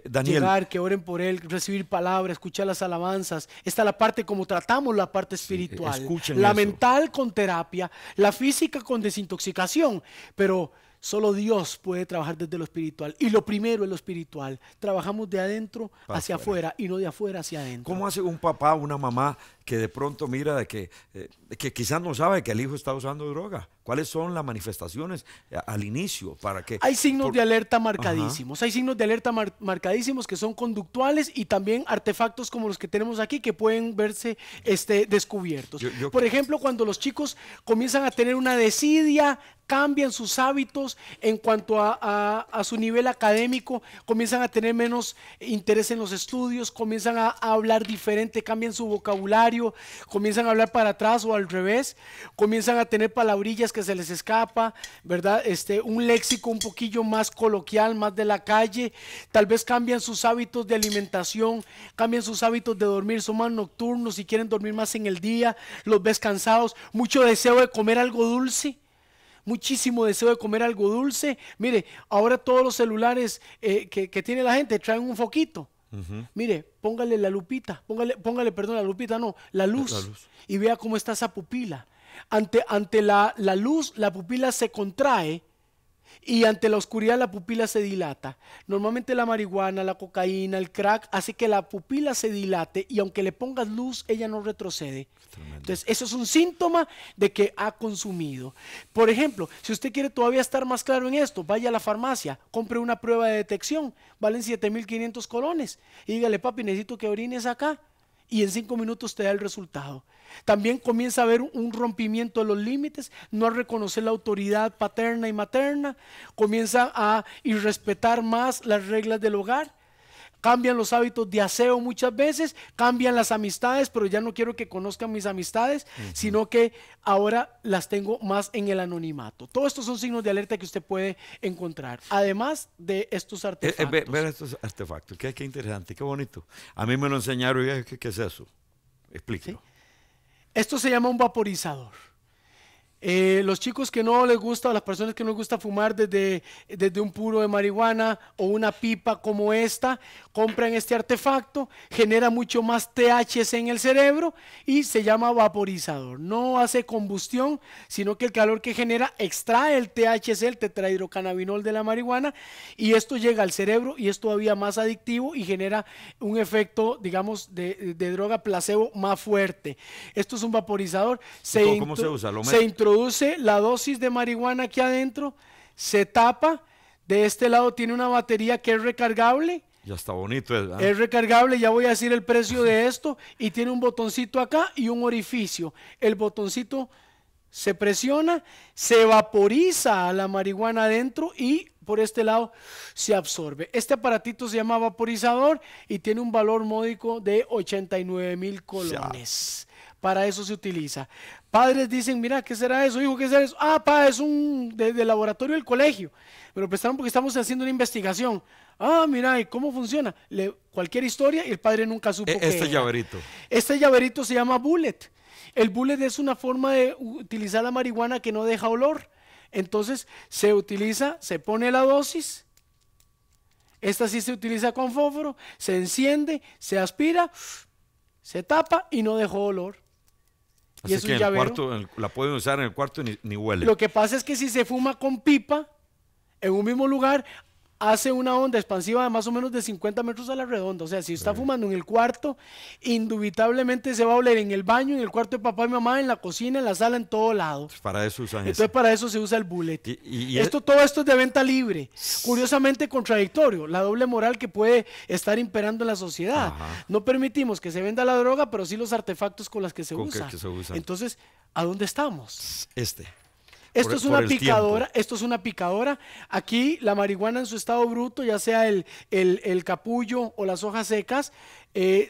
Daniel, Llegar, que oren por él, recibir palabra, escuchar las alabanzas. Esta es la parte como tratamos la parte espiritual. Escuchen la eso. mental con terapia, la física con desintoxicación, pero solo Dios puede trabajar desde lo espiritual. Y lo primero es lo espiritual. Trabajamos de adentro hacia afuera y no de afuera hacia adentro. ¿cómo hace un papá o una mamá que de pronto mira de que quizás no sabe que el hijo está usando droga? ¿Cuáles son las manifestaciones al inicio? Para que, Hay signos de alerta marcadísimos. Hay signos de alerta marcadísimos que son conductuales y también artefactos como los que tenemos aquí que pueden verse descubiertos. Por ejemplo, cuando los chicos comienzan a tener una desidia, cambian sus hábitos en cuanto a su nivel académico, comienzan a tener menos interés en los estudios, comienzan a hablar diferente, cambian su vocabulario, comienzan a hablar para atrás o al revés, comienzan a tener palabrillas que se les escapa, ¿verdad? Un léxico un poquillo más coloquial, más de la calle, tal vez cambian sus hábitos de alimentación, cambian sus hábitos de dormir, son más nocturnos y quieren dormir más en el día, los ves cansados, mucho deseo de comer algo dulce. Muchísimo deseo de comer algo dulce. Mire, ahora todos los celulares que tiene la gente traen un foquito. Mire, póngale la lupita, póngale, perdón, la lupita no, la luz. Y vea cómo está esa pupila. Ante la luz, la pupila se contrae y ante la oscuridad la pupila se dilata. Normalmente la marihuana, la cocaína, el crack hace que la pupila se dilate y aunque le pongas luz, ella no retrocede. Entonces, eso es un síntoma de que ha consumido. Por ejemplo, si usted quiere todavía estar más claro en esto, vaya a la farmacia, compre una prueba de detección, valen 7,500 colones y dígale, papi, necesito que orines acá. Y en 5 minutos te da el resultado. También comienza a haber un rompimiento de los límites, no a reconocer la autoridad paterna y materna, comienza a irrespetar más las reglas del hogar, cambian los hábitos de aseo muchas veces, cambian las amistades, pero ya no quiero que conozcan mis amistades, sino que ahora las tengo más en el anonimato. Todos estos son signos de alerta que usted puede encontrar, además de estos artefactos. Ver estos artefactos, qué interesante, qué bonito. A mí me lo enseñaron y ¿qué es eso? Explíquelo. ¿Sí? Esto se llama un vaporizador. Los chicos que no les gusta o las personas que no les gusta fumar desde un puro de marihuana o una pipa como esta, compran este artefacto, genera mucho más THC en el cerebro y se llama vaporizador. No hace combustión, sino que el calor que genera extrae el THC, el tetrahidrocannabinol de la marihuana, y esto llega al cerebro y es todavía más adictivo y genera un efecto, digamos, de droga placebo más fuerte. Esto es un vaporizador. ¿Cómo se usa? Se introduce la dosis de marihuana aquí adentro, se tapa, de este lado tiene una batería que es recargable. Ya está bonito. Es recargable, ya voy a decir el precio de esto, y tiene un botoncito acá y un orificio. El botoncito se presiona, se vaporiza la marihuana adentro y por este lado se absorbe. Este aparatito se llama vaporizador y tiene un valor módico de 89,000 colones. Para eso se utiliza. Padres dicen, mira, ¿qué será eso? Hijo, ¿qué será eso? Ah, pa, es un de laboratorio del colegio. Me lo prestaron porque estamos haciendo una investigación. Ah, mira, ¿y cómo funciona? Cualquier historia y el padre nunca supo qué era. Llaverito. Este llaverito se llama bullet. El bullet es una forma de utilizar la marihuana que no deja olor. Entonces se utiliza, se pone la dosis, Esta sí se utiliza con fósforo, se enciende, se aspira, se tapa y no dejó olor. Así Y es que un en el llavero. cuarto, la pueden usar en el cuarto y ni huele. Lo que pasa es que si se fuma con pipa, en un mismo lugar, hace una onda expansiva de más o menos de 50 metros a la redonda. O sea, si está fumando en el cuarto, indubitablemente se va a oler en el baño, en el cuarto de papá y mamá, en la cocina, en la sala, en todo lado. Para eso usan Entonces eso. para eso se usa el bullet. Y Todo esto es de venta libre. Curiosamente contradictorio, la doble moral que puede estar imperando en la sociedad. Ajá. No permitimos que se venda la droga, pero sí los artefactos con los que se Con que usa. se usan. Entonces, ¿a dónde estamos? Esto es por una el picadora, tiempo. esto es una picadora. Aquí la marihuana en su estado bruto, ya sea el capullo o las hojas secas,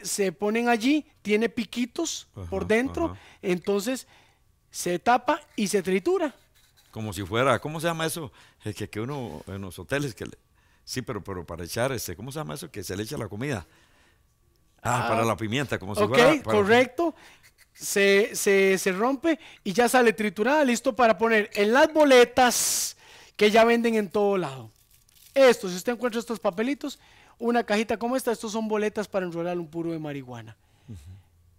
se ponen allí, tiene piquitos por dentro, ajá. entonces se tapa y se tritura. Como si fuera, ¿cómo se llama eso? El que uno en los hoteles, sí, pero para echar, ¿cómo se llama eso? Que se le echa la comida. Para la pimienta, como si Ok, fuera. correcto. Se rompe y ya sale triturada, listo para poner en las boletas que ya venden en todo lado. Si usted encuentra estos papelitos, una cajita como esta, estos son boletas para enrolar un puro de marihuana.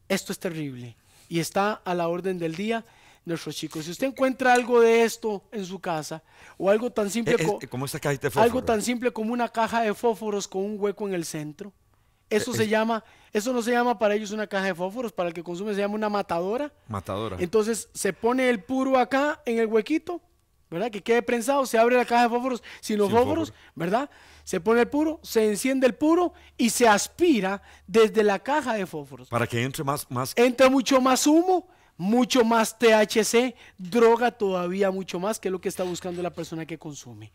Esto es terrible y está a la orden del día, nuestros chicos. Si usted encuentra algo de esto en su casa o algo tan simple como esta cajita de fósforo. algo tan simple como una caja de fósforos con un hueco en el centro. Eso no se llama para ellos una caja de fósforos, para el que consume se llama una matadora. Matadora. Entonces se pone el puro acá en el huequito, ¿verdad? Que quede prensado, se abre la caja de fósforos sin los fósforos, ¿verdad? Se pone el puro, se enciende el puro y se aspira desde la caja de fósforos. Para que entre más. Entra mucho más humo, mucho más THC, droga todavía mucho más, que es lo que está buscando la persona que consume.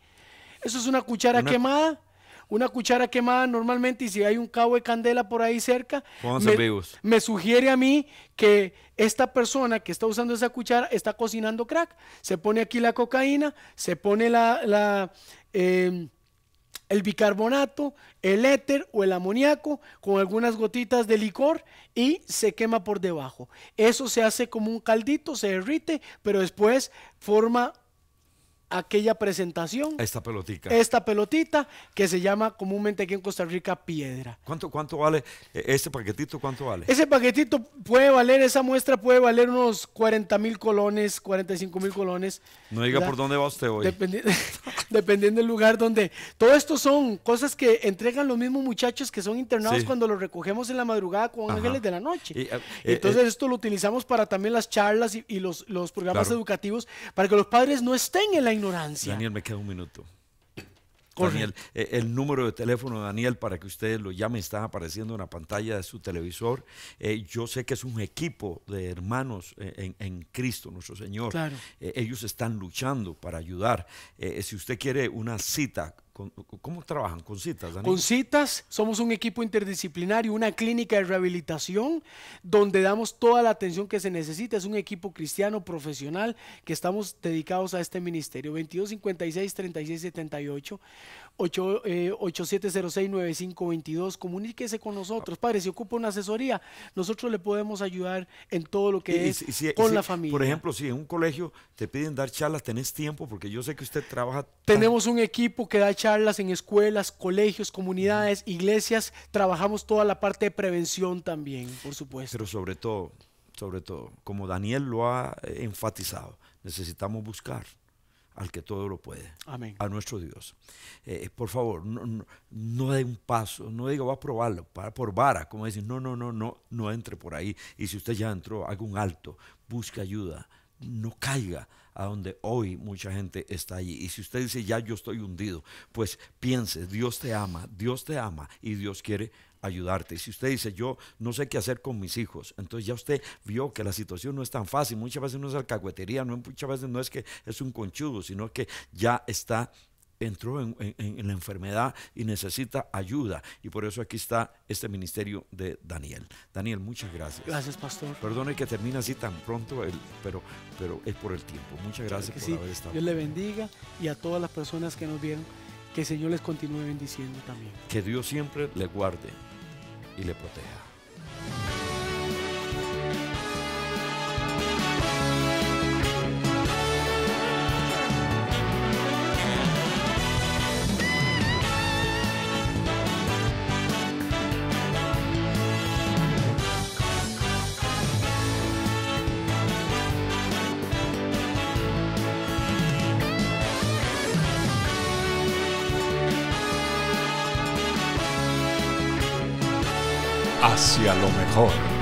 Eso es una cuchara quemada. Una cuchara quemada normalmente, y si hay un cabo de candela por ahí cerca, me sugiere a mí que esta persona que está usando esa cuchara está cocinando crack. Se pone aquí la cocaína, se pone el bicarbonato, el éter o el amoníaco con algunas gotitas de licor y se quema por debajo. Eso se hace como un caldito, se derrite, pero después forma aquella presentación, esta pelotita que se llama comúnmente aquí en Costa Rica piedra. ¿Cuánto vale este paquetito? ¿Cuánto vale? Ese paquetito esa muestra puede valer unos 40,000 colones, 45,000 colones. No diga, ¿verdad? Por dónde va usted hoy. Dependiendo del lugar donde. Todo esto son cosas que entregan los mismos muchachos que son internados cuando los recogemos en la madrugada con ángeles de la noche. Entonces esto lo utilizamos para también las charlas y los programas educativos, para que los padres no estén en la ignorancia. Daniel, me queda un minuto. Daniel, el número de teléfono de Daniel para que ustedes lo llamen está apareciendo en la pantalla de su televisor. Yo sé que es un equipo de hermanos en Cristo, nuestro Señor. Claro. Ellos están luchando para ayudar. Si usted quiere una cita, ¿cómo trabajan? ¿Con citas, Daniel? Con citas, somos un equipo interdisciplinario, una clínica de rehabilitación donde damos toda la atención que se necesita. Es un equipo cristiano profesional que estamos dedicados a este ministerio. 2256-3678, 8706-9522. Comuníquese con nosotros. Padre, si ocupa una asesoría, nosotros le podemos ayudar en todo lo que con la familia. Por ejemplo, si en un colegio te piden dar charlas, ¿tenés tiempo? Porque yo sé que usted trabaja. Tenemos un equipo que da charlas en escuelas, colegios, comunidades, iglesias. Trabajamos toda la parte de prevención también, por supuesto. Pero sobre todo, como Daniel lo ha enfatizado, necesitamos buscar al que todo lo puede. Amén. A nuestro Dios. Por favor, no dé un paso, no diga voy a probarlo, por vara, como decir, no entre por ahí. Y si usted ya entró, haga un alto, busque ayuda. No caiga a donde hoy mucha gente está allí. Y si usted dice, ya yo estoy hundido, pues piense, Dios te ama y Dios quiere ayudarte. Y si usted dice, yo no sé qué hacer con mis hijos, entonces ya usted vio que la situación no es tan fácil. Muchas veces no es alcahuetería, muchas veces no es que es un conchudo, sino que ya entró en la enfermedad y necesita ayuda, y por eso aquí está este ministerio de Daniel. Daniel, muchas gracias. Gracias, pastor. Perdone que termine así tan pronto, pero es por el tiempo. Muchas gracias por haber estado. Dios le bendiga, y a todas las personas que nos vieron, que el Señor les continúe bendiciendo también. Que Dios siempre le guarde y le proteja. hacia lo mejor.